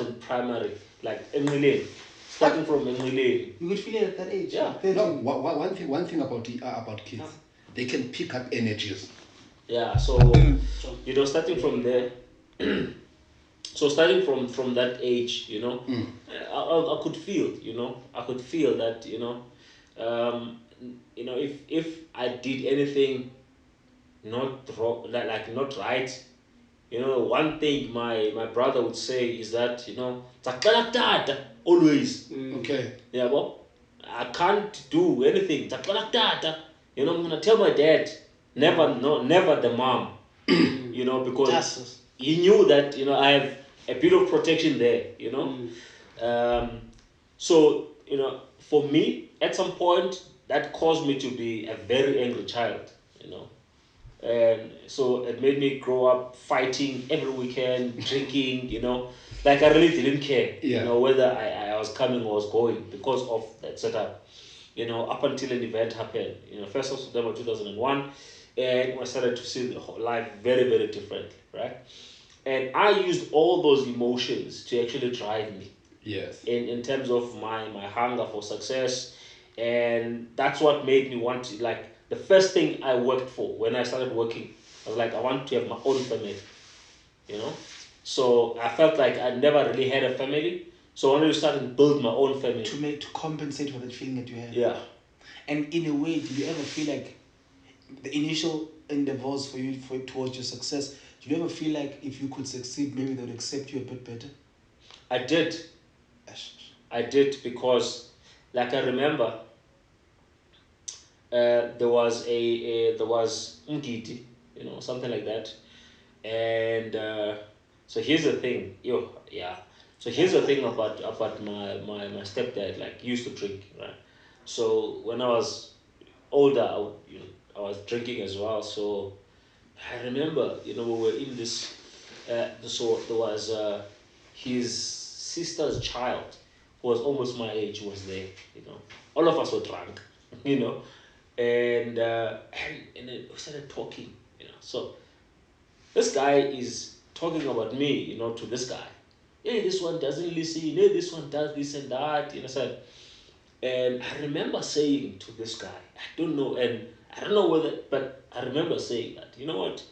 in primary, like Emily, starting from Emily. You could feel it at that age. Yeah. like 13. No, one thing about kids, they can pick up energies. Yeah, so starting from there, so starting from that age, I could feel, that, if I did anything not wrong, like not right, one thing my brother would say is that, "Taqala tata," always. Okay. Yeah, well, I can't do anything. Taqala tata. I'm gonna tell my dad, never the mom. Because Justice. he knew that, I have a bit of protection there, So, for me, at some point, that caused me to be a very angry child, And so it made me grow up fighting every weekend, drinking, like I really didn't care, whether I was coming or was going because of that setup, up until an event happened, 1st of September 2001, and I started to see the whole life very, very differently, right? And I used all those emotions to actually drive me Yes. in terms of my hunger for success, and that's what made me want to, like, the first thing I worked for when I started working, I was like, I want to have my own family, so I felt like I never really had a family, so I wanted to start and build my own family To compensate for that feeling that you had. yeah. And in a way, did you ever feel like the initial endeavors towards your success? Did you ever feel like if you could succeed, maybe they would accept you a bit better? I did because, like, I remember there was Ngidi, something like that, and so here's the thing, So here's the thing about my stepdad. Like, he used to drink, right? So when I was older, I was drinking as well. So I remember, we were in this. So there was his sister's child, who was almost my age, was there. All of us were drunk, and then we started talking. So this guy is talking about me, to this guy. Hey, this one doesn't listen. Hey, this one does this and that. Said. And I remember saying to this guy, I don't know whether, but I remember saying that, you know what,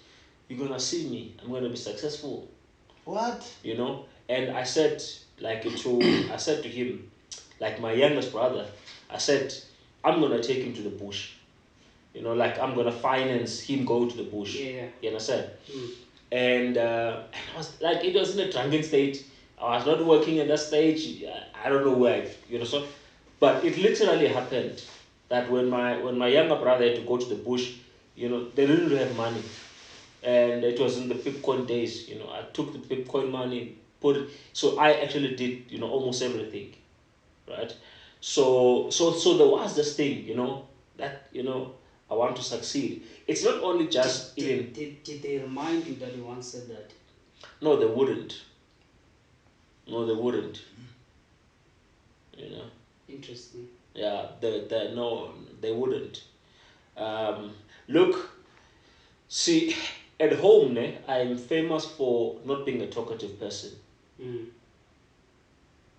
you're gonna see me. I'm gonna be successful. What? And I said, I said to him, like my youngest brother, I said, I'm gonna take him to the bush. Like, I'm gonna finance him go to the bush. Yeah. You understand? And I was like, it was in a drunken state. I was not working at that stage. I don't know where, so. But it literally happened that when my younger brother had to go to the bush, they didn't really have money, and it was in the Bitcoin days. I took the Bitcoin money, put it. So I actually did, almost everything, right? So there was this thing, that I want to succeed. It's not only just even. Did they remind you that you once said that? No, they wouldn't. Interesting. Yeah, no, they wouldn't. Look, see, At home, I'm famous for not being a talkative person.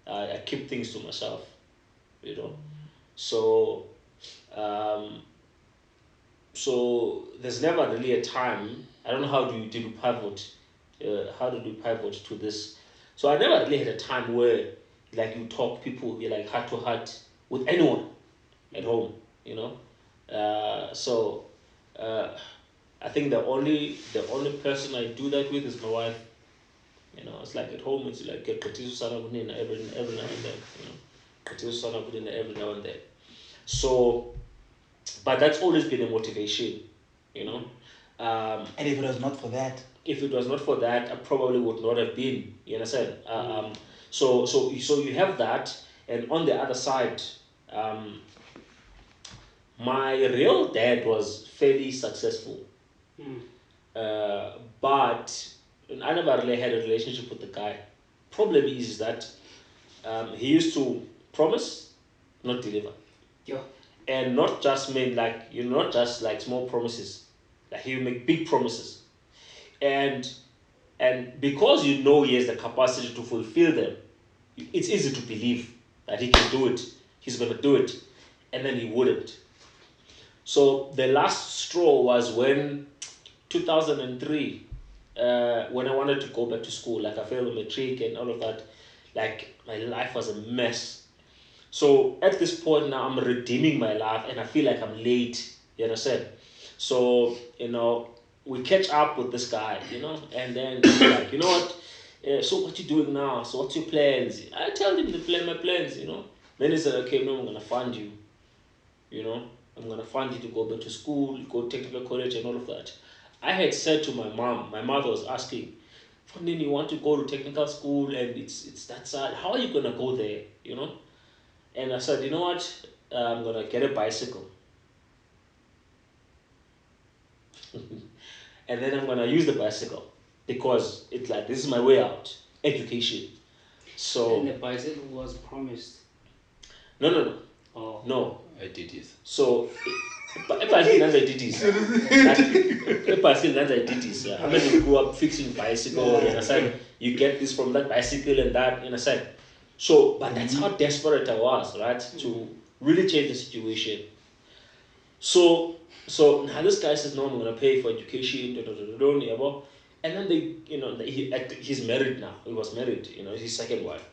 I keep things to myself, you know. So, so there's never really a time. I don't know how did you pivot. How did you pivot to this? So I never really had a time where like you talk people, you're like heart to heart with anyone at home, you know. So I think the only person I do that with is my wife. You know, it's like at home it's like get every now and then, you know. Every now and then. So but that's always been a motivation, you know. And if it was not for that, If it was not for that, I probably would not have been. You understand? So you have that, and on the other side, my real dad was fairly successful, but I never really had a relationship with the guy. Problem is that he used to promise, not deliver. Yeah. And not just made like not just like small promises, like he will make big promises, and because you know he has the capacity to fulfill them, it's easy to believe that he can do it, he's going to do it, and then he wouldn't. So the last straw was when 2003, when I wanted to go back to school, like I failed matric and all of that, like my life was a mess. So at this point now, I'm redeeming my life, and I feel like I'm late. You understand? So you know, we catch up with this guy, you know, and then he's like, you know what? So what you doing now? So what's your plans? I tell him my plans, you know. Then he said, okay, no, I'm gonna fund you. You know, I'm gonna fund you to go back to school, go technical college, and all of that. I had said to my mom. My mother was asking, Fondini, you want to go to technical school, and it's that side. How are you gonna go there? You know. And I said, you know what? I'm gonna get a bicycle, and then I'm gonna use the bicycle because it's like this is my way out. Education. So And the bicycle was promised. no. Oh. No. I did this. So bicycle nanza I did this. Bicycle nanza I did this. I mean, you grew up fixing bicycle, and I said you get this from that bicycle and that, and I said. So, but that's how desperate I was, right? To really change the situation. So now this guy says, no, I'm gonna pay for education, and then they, you know, he's married now. He was married, you know, his second wife.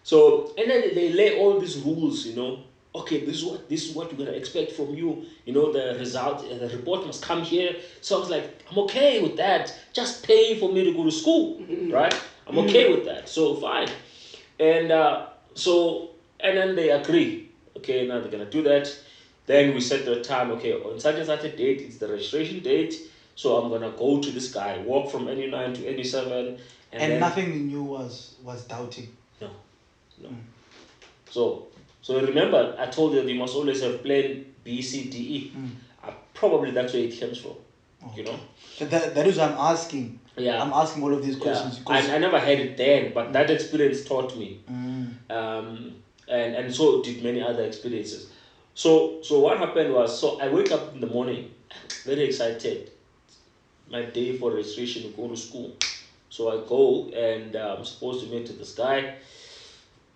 So and then they lay all these rules, you know. Okay, this is what we're gonna expect from you. You know, the result, the report must come here. So I was like, I'm okay with that. Just pay for me to go to school, right? I'm okay with that. So fine. And and then they agree. Okay, now they're gonna do that. Then we set the time. Okay, on such and such a date, it's the registration date. So I'm gonna go to this guy, walk from NU9 to NU7, and then, nothing you knew was doubting. No. So remember, I told you must always have plan B, C, D, E. Probably that's where it comes from. Okay. You know. That is why I'm asking. Yeah. I'm asking all of these questions because I never had it then, but that experience taught me. And so did many other experiences. So what happened was, so I wake up in the morning, very excited. My day for registration to go to school. So I go and I'm supposed to meet with this guy.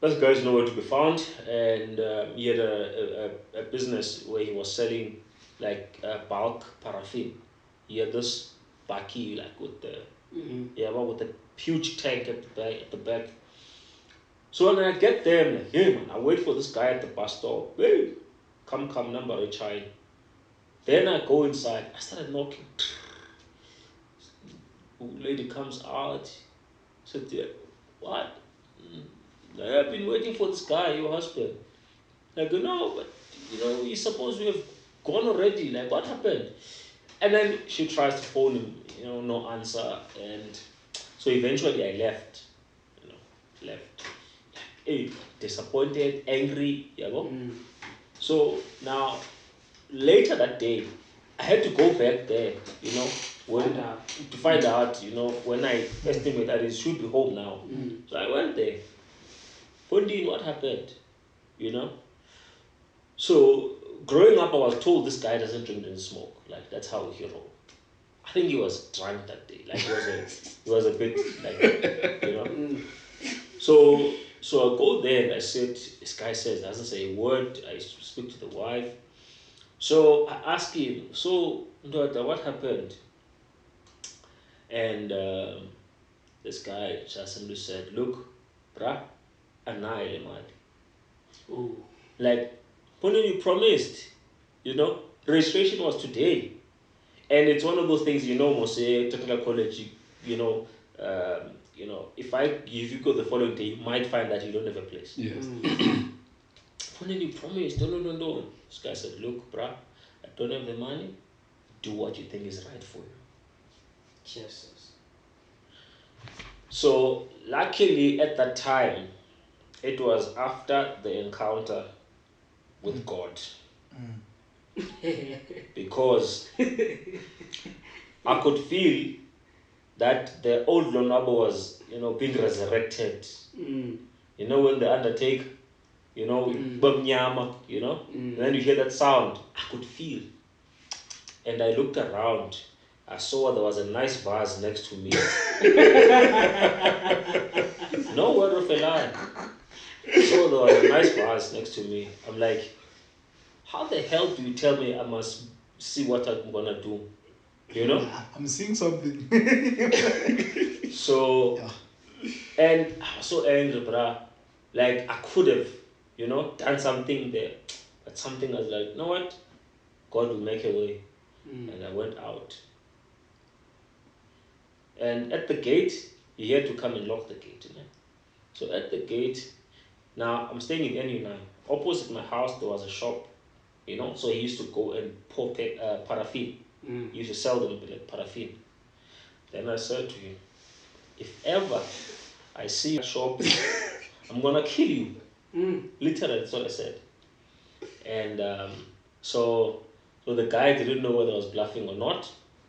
This guy's nowhere to be found, and he had a business where he was selling like bulk paraffin. He had this bakkie like with the with the huge tank at the back. So when I get there, I'm like, hey man, I wait for this guy at the bus stop. Hey, come number a child. Then I go inside. I started knocking. Lady comes out. Said, yeah, what? I've been waiting for this guy, your husband. I go, no, but you know, he's supposed to have gone already. Like, what happened? And then she tries to phone him, you know, no answer. And so eventually I left. You know, left. Hey, disappointed, angry, you know. So now, later that day, I had to go back there, you know, to find out, you know, when I estimate that it should be home now. So I went there. Funding, what happened? You know? So growing up I was told this guy doesn't drink and smoke. Like that's how he roll. I think he was drunk that day. Like he was a bit like, you know. So I go there and I said, this guy says, doesn't say a word. I speak to the wife. So I ask him, so daughter, what happened? And this guy just simply said, look, bruh, anai mali. Oh. Like, when you promised, you know, registration was today. And it's one of those things, you know, Mose, technical college, you know, if you go the following day, you might find that you don't have a place. Yes. When you promised, no. This guy said, look, bruh, I don't have the money. Do what you think is right for you. Jesus. So, luckily at that time, it was after the encounter with God. Because I could feel that the old Lonabo was, you know, being resurrected. You know, when the undertaker, you know, bamnyama, you know, and then you hear that sound, I could feel. And I looked around, I saw there was a nice vase next to me. No word of a lie. So there was a nice vase next to me. I'm like, how the hell do you tell me I must see what I'm gonna do? You know? I'm seeing something. So, and I was so angry, bruh. Like, I could have, you know, done something there. But something was like, you know what? God will make a way. And I went out. And at the gate, he had to come and lock the gate. You know? So at the gate, now I'm staying in NU9. Opposite my house, there was a shop. You know, so he used to go and pour paraffin. He used to sell them like paraffin. Then I said to him, if ever I see a shop, I'm gonna kill you. Literally, that's what I said. And so the guy didn't know whether I was bluffing or not.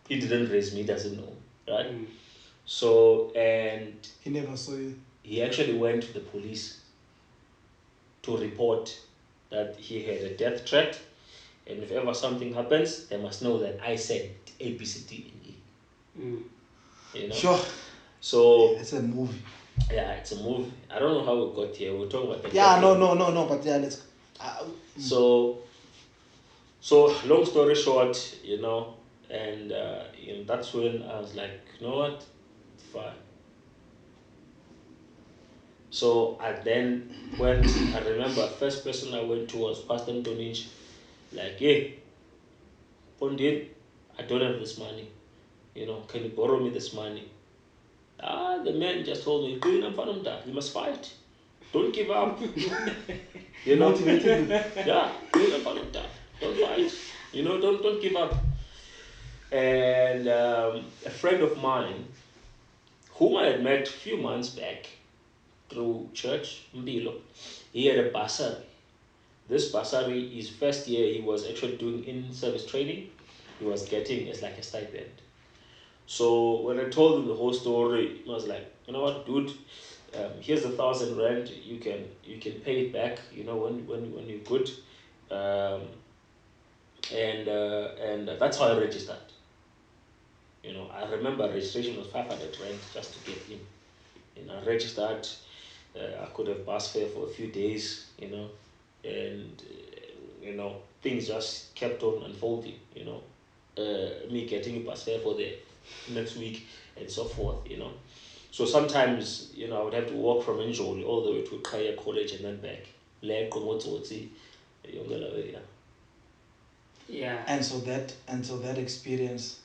He didn't raise me, doesn't know, right? So, and He never saw you. he actually went to the police to report that he had a death threat, and if ever something happens, they must know that I said A, B, C, D, and E. You know? Sure. So It's a movie. yeah, it's a movie. I don't know how we got here. We're talking about the Yeah, Catholic. no, but yeah, let's. So long story short, you know, and you know, that's when I was like, you know what, fine. So I then went. I remember first person I went to was Pastor Ntonich. Like, hey, Pondit, I don't have this money. You know, can you borrow me this money? The man just told me, you must fight. Don't give up. You know, Motivated you. yeah, don't fight. You know, don't give up. And a friend of mine, whom I had met a few months back through church, Mbilo, he had a bursary. This bursary, his first year, he was actually doing in-service training. He was getting as like a stipend. So when I told him the whole story, he was like, you know what, dude, here's 1,000 rand. You can pay it back. You know when you're good, and that's how I registered. You know, I remember registration was 500 rand just to get in. You know, I registered. I could have bus fare for a few days. You know, and you know, things just kept on unfolding. You know, me getting a bus fare for the next week and so forth. You know, so sometimes, you know, I would have to walk from Njoli all the way to Kaya College and then back. Yeah. And so that experience.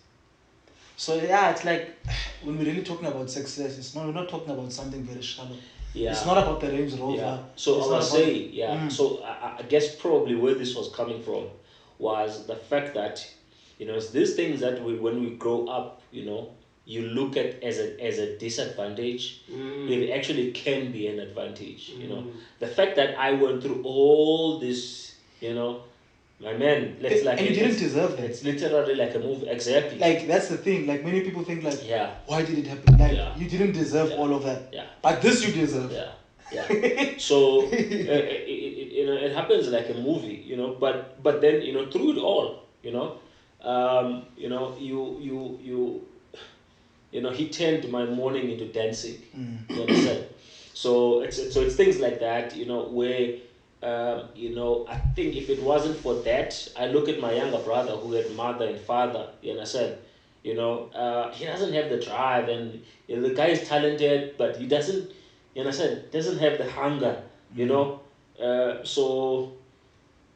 So yeah, it's like when we're really talking about success, we're not talking about something very shallow. Yeah. It's not about the Range Rover. Yeah. So It's I not was about- saying, yeah. So I guess probably where this was coming from was the fact that, you know, it's these things that when we grow up, you know, you look at as a disadvantage. It actually can be an advantage. You know, the fact that I went through all this, you know, my man, let's like And you didn't deserve that. It's literally like a movie. Exactly. Like that's the thing. Like many people think like, Yeah. why did it happen? Like Yeah. you didn't deserve all of that. Yeah. But this you deserve. Yeah, yeah. So you know, it happens like a movie, you know. But then, you know, through it all, you know, you know, he turned my morning into dancing. You understand? So it's things like that, where I think if it wasn't for that, I look at my younger brother who had mother and father. You understand? He doesn't have the drive, and the guy is talented, but he doesn't. You understand? Doesn't have the hunger. So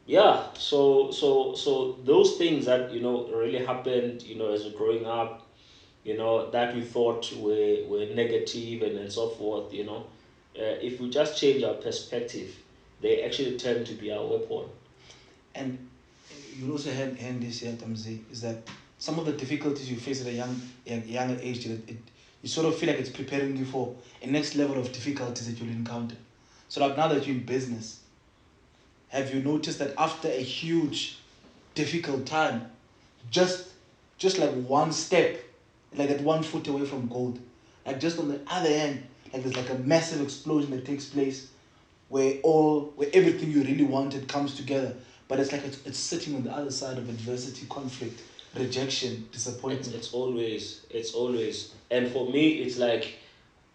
yeah, so those things that really happened, as we're growing up, that we thought were negative and so forth, if we just change our perspective, they actually turn to be our weapon. And you also had this here, Tamzi, is that some of the difficulties you face at a younger age, you sort of feel like it's preparing you for a next level of difficulties that you'll encounter. So like now that you're in business, have you noticed that after a huge, difficult time, just like one step, like that 1 foot away from gold, like just on the other end, like there's like a massive explosion that takes place where everything you really wanted comes together, but it's like it's sitting on the other side of adversity, conflict, rejection, disappointment. It's always, and for me, it's like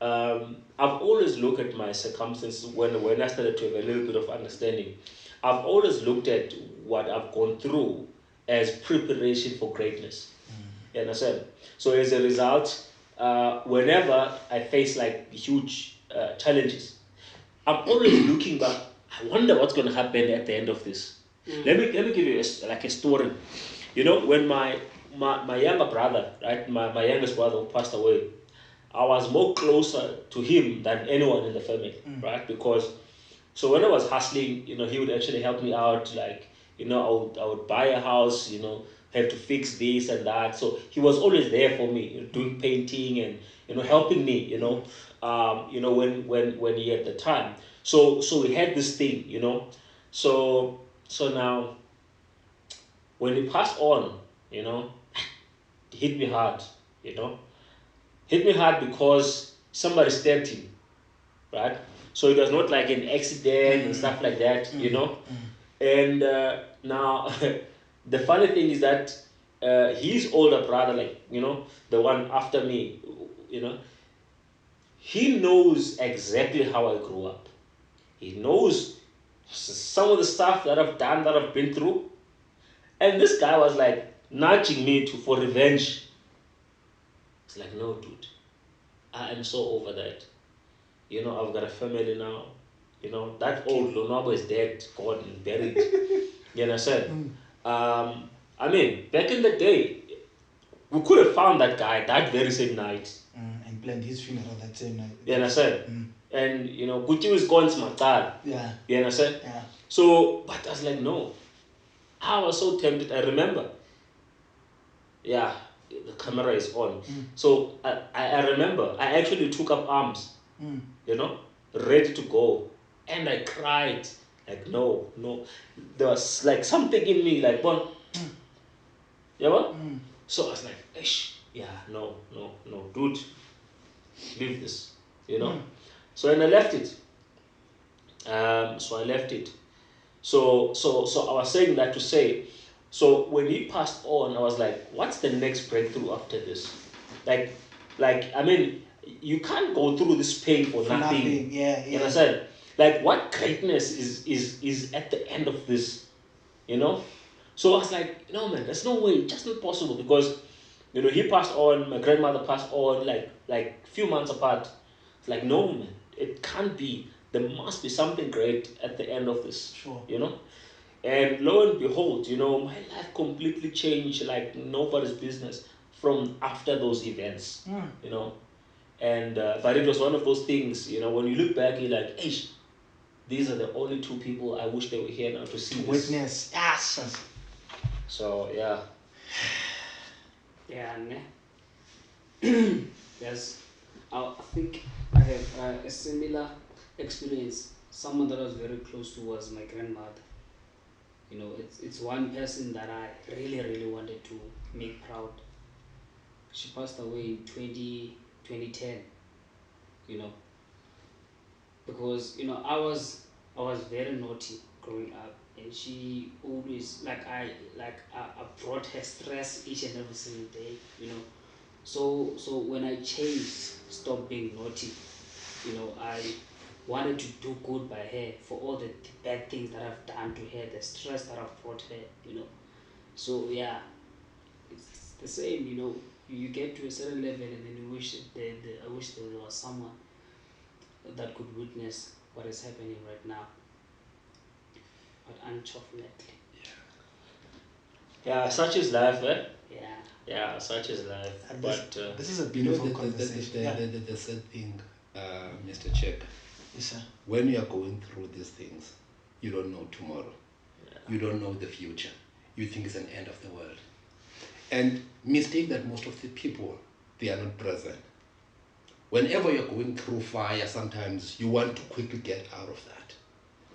I've always looked at my circumstances when I started to have a little bit of understanding. I've always looked at what I've gone through as preparation for greatness. You understand? So as a result, whenever I face like huge challenges, I'm always looking back. I wonder what's going to happen at the end of this. Let me give you a story. When my younger brother, right, my youngest brother who passed away, I was more closer to him than anyone in the family, right? Because so when I was hustling, he would actually help me out. Like, I would buy a house, have to fix this and that. So he was always there for me, doing painting and helping me, when he had the time. So we had this thing, So now when he passed on, it hit me hard, hit me hard because somebody stabbed him, right? So it was not like an accident and stuff like that, And now the funny thing is that his older brother, like, the one after me, he knows exactly how I grew up. He knows some of the stuff that I've done, that I've been through. And this guy was like nudging me for revenge. It's like, no, dude, I am so over that. I've got a family now. That old Lonabo is dead, gone, and buried. You understand? I mean, back in the day, we could have found that guy that very same night. And planned his funeral that same night. You understand? And, Gucci was gone, Smatar. Yeah. You understand? Yeah. So, but I was like, no. I was so tempted. I remember. Yeah, the camera is on. So, I remember, I actually took up arms, ready to go. And I cried. Like, no. There was like something in me, like, one. Yeah, So I was like, ish, yeah, no, dude, leave this, So and I left it. So I left it. So I was saying that to say, so when he passed on, I was like, what's the next breakthrough after this? Like I mean, you can't go through this pain for nothing. Yeah. You understand? Like, what greatness is at the end of this? So I was like, no, man, there's no way, just not possible, because he passed on, my grandmother passed on like few months apart. It's like, no, man, it can't be. There must be something great at the end of this. Sure. And lo and behold, my life completely changed like nobody's business from after those events. And but it was one of those things, when you look back, you're like, hey, these are the only two people I wish they were here now to see this. Witness. Yes. So yeah. Yeah, yes. I think I have a similar experience. Someone that I was very close to was my grandmother. It's one person that I really, really wanted to make proud. She passed away in 2010. Because I was very naughty growing up, and she always I brought her stress each and every single day, you know. So when I changed, stop being naughty, you know, I wanted to do good by her for all the bad things that I've done to her, the stress that I've brought her, you know. So yeah, it's the same, you know. You get to a certain level and then you wish I wish there was someone that could witness what is happening right now. But unfortunately, Yeah, such is life, eh? yeah. Yeah, such is life. And But this is a You know, beautiful conversation. Yeah. the sad thing, Mr. Check, Yes, sir. when you are going through these things, you don't know tomorrow. You don't know the future. You think it's an end of the world. And mistake that most of the people, they are not present. Whenever you're going through fire, sometimes you want to quickly get out of that.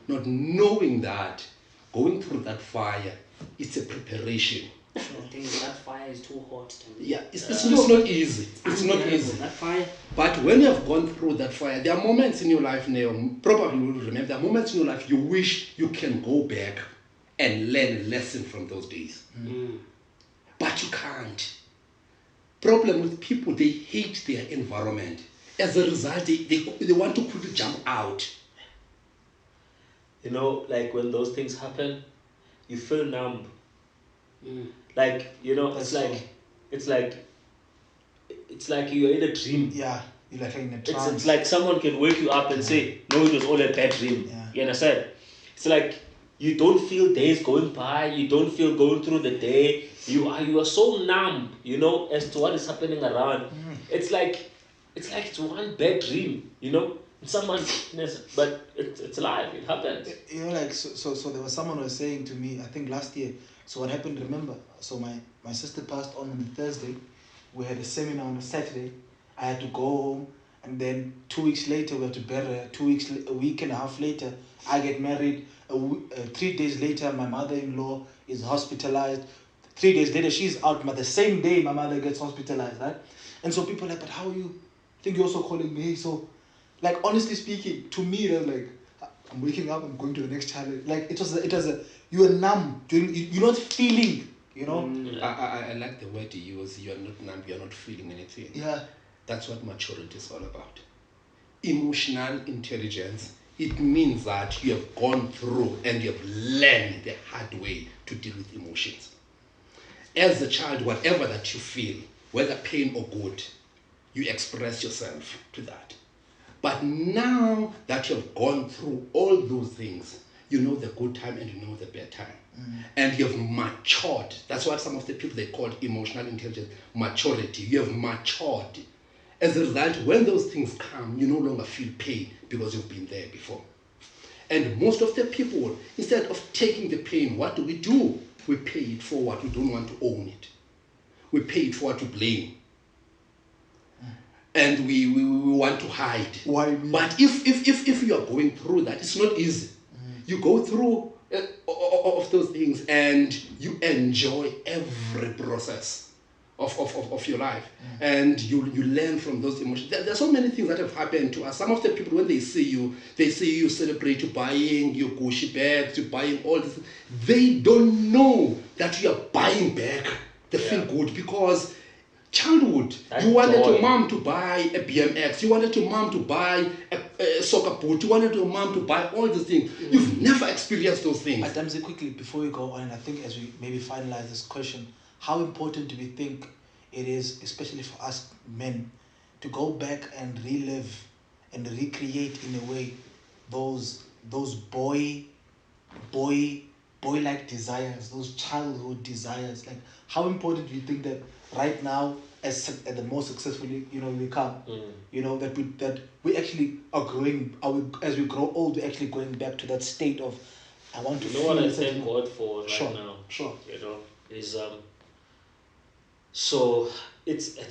Not knowing that going through that fire, it's a preparation. The thing is, that fire is too hot to me. Yeah, it's not easy. It's not Unbearable, easy. that fire. But when you have gone through that fire, there are moments in your life, Neo, probably you will remember, there are moments in your life you wish you can go back and learn a lesson from those days. But you can't. Problem with people, they hate their environment. As a result, they want to quickly jump out. you know, like when those things happen, you feel numb. Like, you know, That's it's like you're in a dream. Yeah, you're like in a trance. It's like someone can wake you up and say, no, it was all a bad dream. Yeah. You understand? It's like you don't feel days going by, you don't feel going through the day. You are so numb, you know, as to what is happening around. It's like it's one bad dream, you know. But it's life, it happens. You know, like so there was someone who was saying to me, I think last year. So what happened? Remember? So my sister passed on the Thursday. We had a seminar on a Saturday. I had to go home, and then 2 weeks later we have to bury her. A week and a half later, I get married. 3 days later, my mother-in-law is hospitalized. 3 days later, she's out. But the same day, my mother gets hospitalized, right? And so people are like, but how are you? I think you're also calling me. So, like, honestly speaking, to me, it was like, I'm waking up, I'm going to the next challenge. Like, it was a you are numb. You're not feeling, you know? I like the word you use. You are not numb, you are not feeling anything. Yeah. That's what maturity is all about. Emotional intelligence, it means that you have gone through and you have learned the hard way to deal with emotions. As a child, whatever that you feel, whether pain or good, you express yourself to that. But now that you have gone through all those things, you know the good time and you know the bad time. And you have matured. That's what some of the people, they call emotional intelligence, maturity. You have matured. As a result, when those things come, you no longer feel pain because you've been there before. And most of the people, instead of taking the pain, what do? We pay it forward. We don't want to own it. We pay it forward to blame. And we want to hide. Why me? But if you are going through that, it's not easy. You go through of those things and you enjoy every process of your life. And you learn from those emotions. There are so many things that have happened to us. Some of the people, when they see you celebrate, you're buying your Gucci bags, you're buying all this. They don't know that you are buying back the feel good, because childhood, you wanted your mom to buy a BMX, you wanted your mom to buy a soccer boot, you wanted your mom to buy all these things. You've never experienced those things. Adamzi, quickly, before we go on, and I think as we maybe finalize this question, how important do we think it is, especially for us men, to go back and relive and recreate in a way those boy-like desires, those childhood desires? Like, how important do you think that right now, as the more successfully we become, that we actually are growing? As we grow old, we're actually going back to that state of, I want to. You know what I thank God for right now? Sure. You know, is so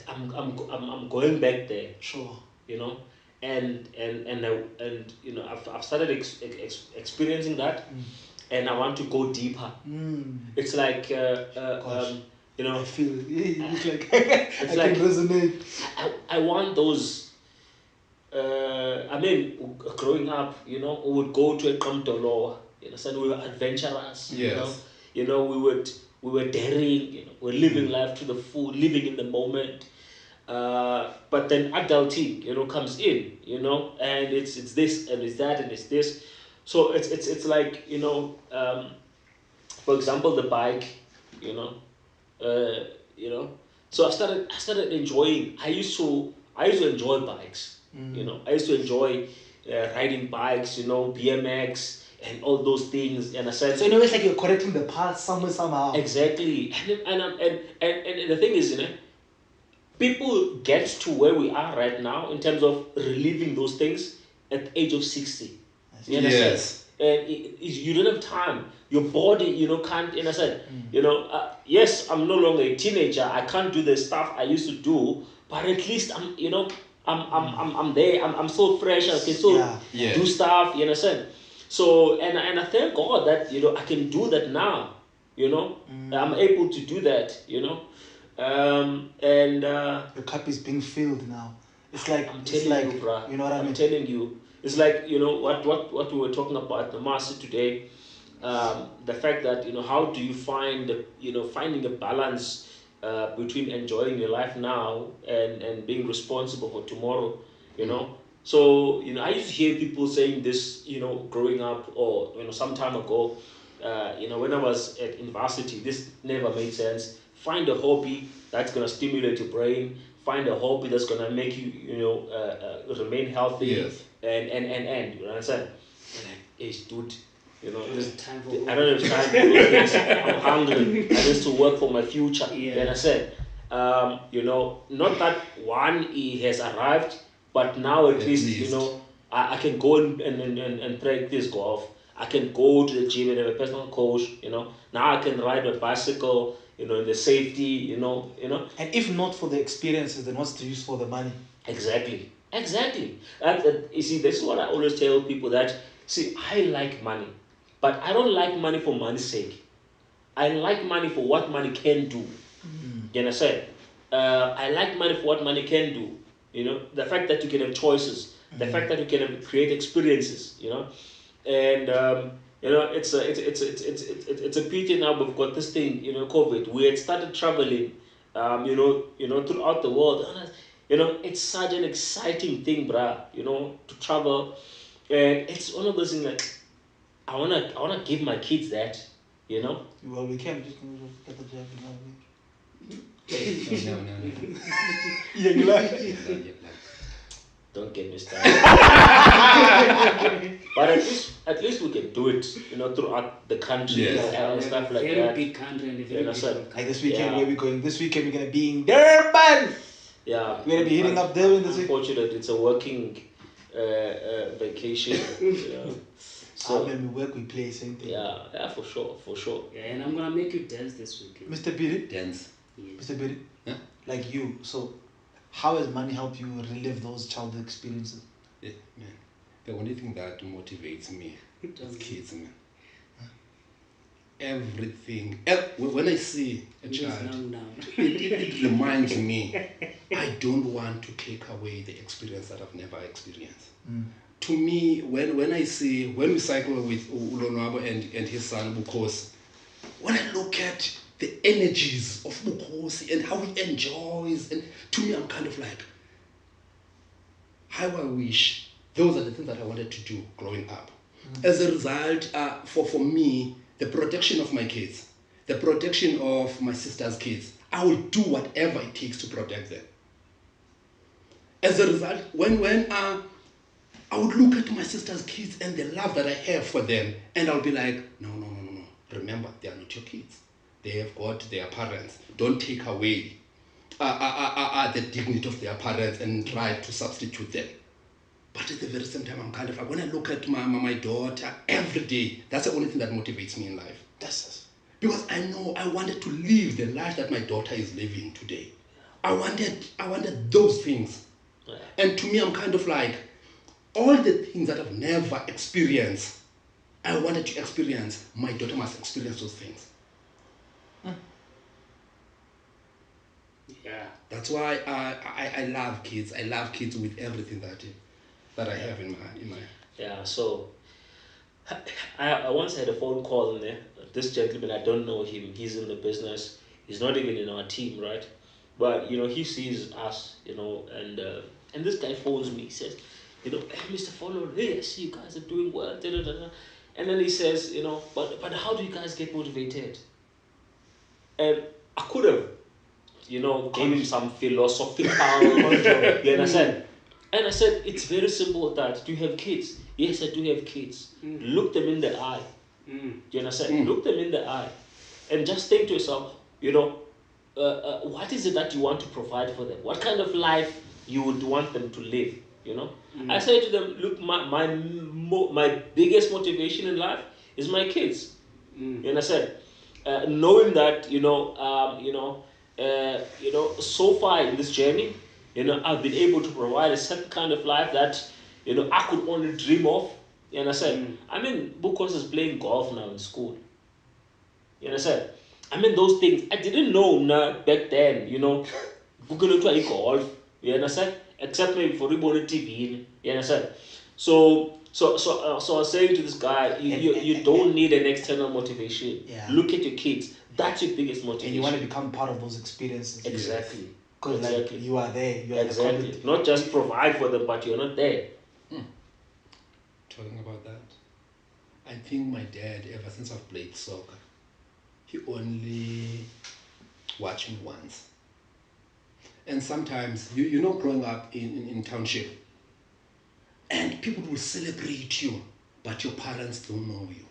I'm going back there. Sure. You know, and you know, I've started experiencing that, and I want to go deeper. It's like you know, I feel it's like it's I can resonate. I want those. I mean, growing up, you know, we would go to a Kamtolo, You understand? We were adventurous. Yes. We were daring. We're living life to the full, living in the moment. But then adulting, comes in, and it's this and it's that and it's this. So it's like, for example, the bike, you know, uh, you know. So I started enjoying. I used to enjoy bikes. I used to enjoy riding bikes. BMX and all those things. And I said, So it's like you're correcting the past somehow. exactly. And the thing is, people get to where we are right now in terms of reliving those things at the age of 60. You understand? Yes. And you don't have time. Your body, can't. And I said, yes, I'm no longer a teenager. I can't do the stuff I used to do, but at least I'm there. I'm so fresh. I can still Yeah. do stuff. You understand? So and I thank God that I can do that now. I'm able to do that. And Your cup is being filled now. It's like I'm it's telling like you, bruh. you know what I mean. I'm telling you, it's like what we were talking about the master today. The fact that how do you find finding a balance between enjoying your life now and being responsible for tomorrow. So I used to hear people saying this growing up or some time ago. When I was at university, this never made sense. Find a hobby that's gonna stimulate your brain. Find a hobby that's gonna make you remain healthy. Yes. And you understand? And like, hey, dude, There's time for I don't have time for those things. I'm hungry. I need to work for my future. Yeah. Then I said, not that one has arrived, but now at least. I can go and practice golf. I can go to the gym and have a personal coach. Now I can ride my bicycle. In the safety. And if not for the experiences, then what's the use for the money? Exactly. You see, this is what I always tell people that, see, I like money, but I don't like money for money's sake. I like money for what money can do. You understand? I like money for what money can do. The fact that you can have choices, the fact that you can create experiences. And it's a pity now we've got this thing, COVID. We had started traveling, throughout the world. It's such an exciting thing, bruh. To travel, and it's one of those things like I wanna give my kids that. Well, we can just get the job. No. Yeah, like. Don't get me started. But at least we can do it, throughout the country. Yes. And stuff like very that. big country and a very big sir. Like this weekend, Yeah. where we going? This weekend, we're gonna be in Durban. Yeah. We're gonna be hitting up Durban this week. Unfortunate, it's a working vacation. So when we work, we play same thing. yeah, for sure. Yeah, and I'm gonna make you dance this weekend. Mr. Bidi, Dance. Yes. Mr. Bidi, Huh? like you. So, how has money helped you relive those childhood experiences? Yeah, man. The only thing that motivates me is kids, man. Everything. When I see a child, Now. it reminds me, I don't want to take away the experience that I've never experienced. To me, when we cycle with Ulonwabo and his son Bukosi, when I look at the energies of Bukosi and how he enjoys, and to me, I'm kind of like, how I wish those are the things that I wanted to do growing up. As a result, for me, the protection of my kids, the protection of my sister's kids, I will do whatever it takes to protect them. As a result, when I would look at my sister's kids and the love that I have for them, and I'll be like, no. Remember, they are not your kids. They have got their parents. Don't take away the dignity of their parents and try to substitute them. But at the very same time, I'm kind of like, when I look at my daughter every day, that's the only thing that motivates me in life. That's Because I know I wanted to live the life that my daughter is living today. I wanted those things. Yeah. And to me, I'm kind of like, all the things that I've never experienced, I wanted to experience. My daughter must experience those things. Yeah. That's why I love kids. I love kids with everything that I have in my. Yeah, so I once had a phone call in there. This gentleman, I don't know him. He's in the business. He's not even in our team, right? But he sees us, and this guy phones me. He says, hey, Mr. Follow, hey, I see you guys are doing well. Da, da, da, da. And then he says, but how do you guys get motivated? And I could have, gave him some philosophical, you understand? And I said, it's very simple with that. Do you have kids? Yes, I do have kids. Look them in the eye. Do you understand? Look them in the eye. And just think to yourself, what is it that you want to provide for them? What kind of life you would want them to live? I say to them, look, my biggest motivation in life is my kids. You understand? Knowing that, so far in this journey, I've been able to provide a certain kind of life that, I could only dream of. You understand? I mean, Bukos is playing golf now in school. You understand? I mean, those things, I didn't know back then, Google to golf. You understand? Except maybe for reborn TV. You understand? So I was saying to this guy, you don't need an external motivation. Yeah. Look at your kids. That's your biggest motivation. And you want to become part of those experiences. Exactly. Because Exactly. you are there. You are Exactly. the Not just provide for them, but you're not there. Talking about that, I think my dad, ever since I've played soccer, he only watched me once. And sometimes, growing up in township, and people will celebrate you, but your parents don't know you.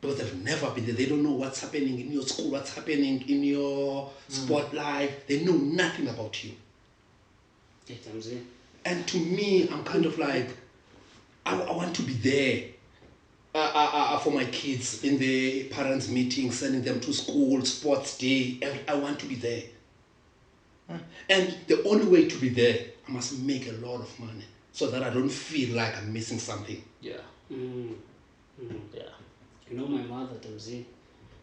Because they've never been there. They don't know what's happening in your school, what's happening in your sport life. They know nothing about you. And to me, I'm kind of like, I want to be there for my kids in the parents' meeting, sending them to school, sports day. I want to be there. And the only way to be there, I must make a lot of money so that I don't feel like I'm missing something. Yeah. Yeah. My mother, Tamzi,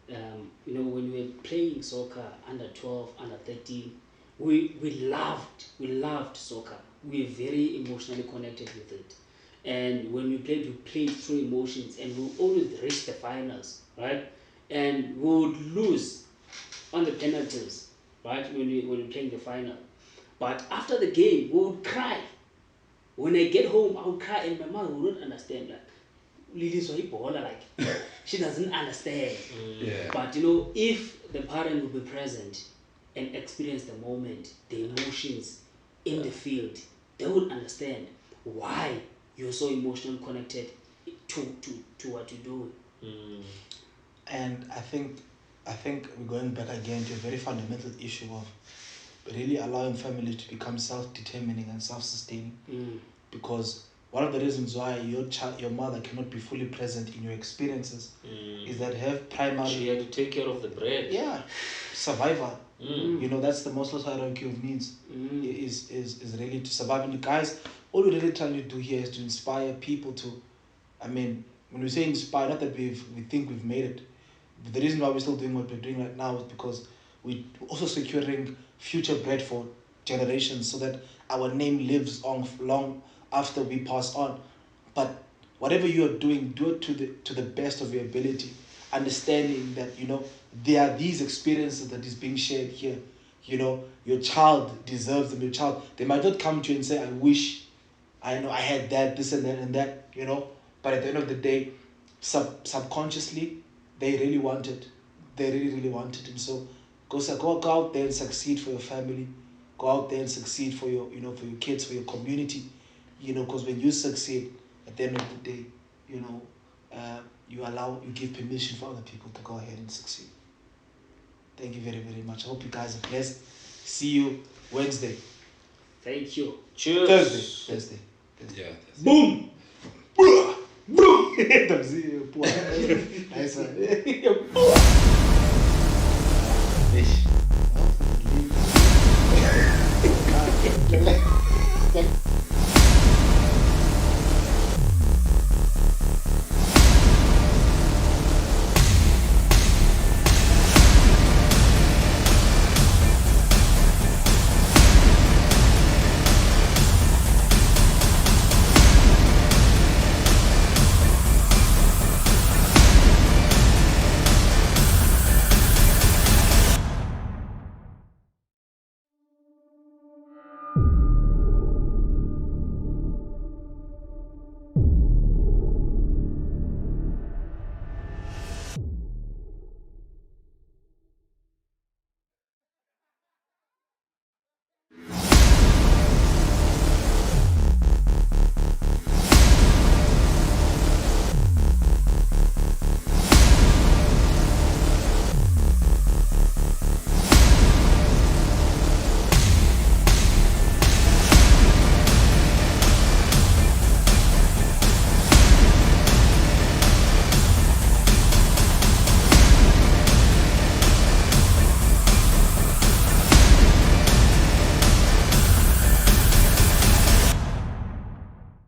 when we were playing soccer under 12, under 13, we loved soccer. We were very emotionally connected with it. And when we played through emotions, and we always reach the finals, right? And we would lose on the penalties, right? When we were playing the final. But after the game, we would cry. When I get home, I would cry, and my mother would not understand that. Lily's like, she doesn't understand. Yeah. But if the parent would be present and experience the moment, the emotions in the field, they would understand why you're so emotionally connected to what you do. And I think we're going back again to a very fundamental issue of really allowing families to become self-determining and self-sustaining. Because one of the reasons why your mother cannot be fully present in your experiences is that her primary... She had to take care of the bread. Yeah, survival. That's the most hierarchy of needs. Is really to survive. And guys, all we're really trying to do here is to inspire people to, when we say inspire, not that we think we've made it. But the reason why we're still doing what we're doing right now is because we're also securing future bread for generations so that our name lives on long after we pass on. But whatever you are doing, do it to the best of your ability, understanding that there are these experiences that is being shared here. Your child deserves them. Your child, they might not come to you and say, I wish I had that, this and that, but at the end of the day, subconsciously they really want it. They really want it. And so go out there and succeed for your family. Go out there and succeed for your for your kids, for your community. Because when you succeed, at the end of the day, you give permission for other people to go ahead and succeed. Thank you very, very much. I hope you guys are blessed. See you Wednesday. Thank you. Cheers. Thursday. Yeah. Boom! Boom! Nice one.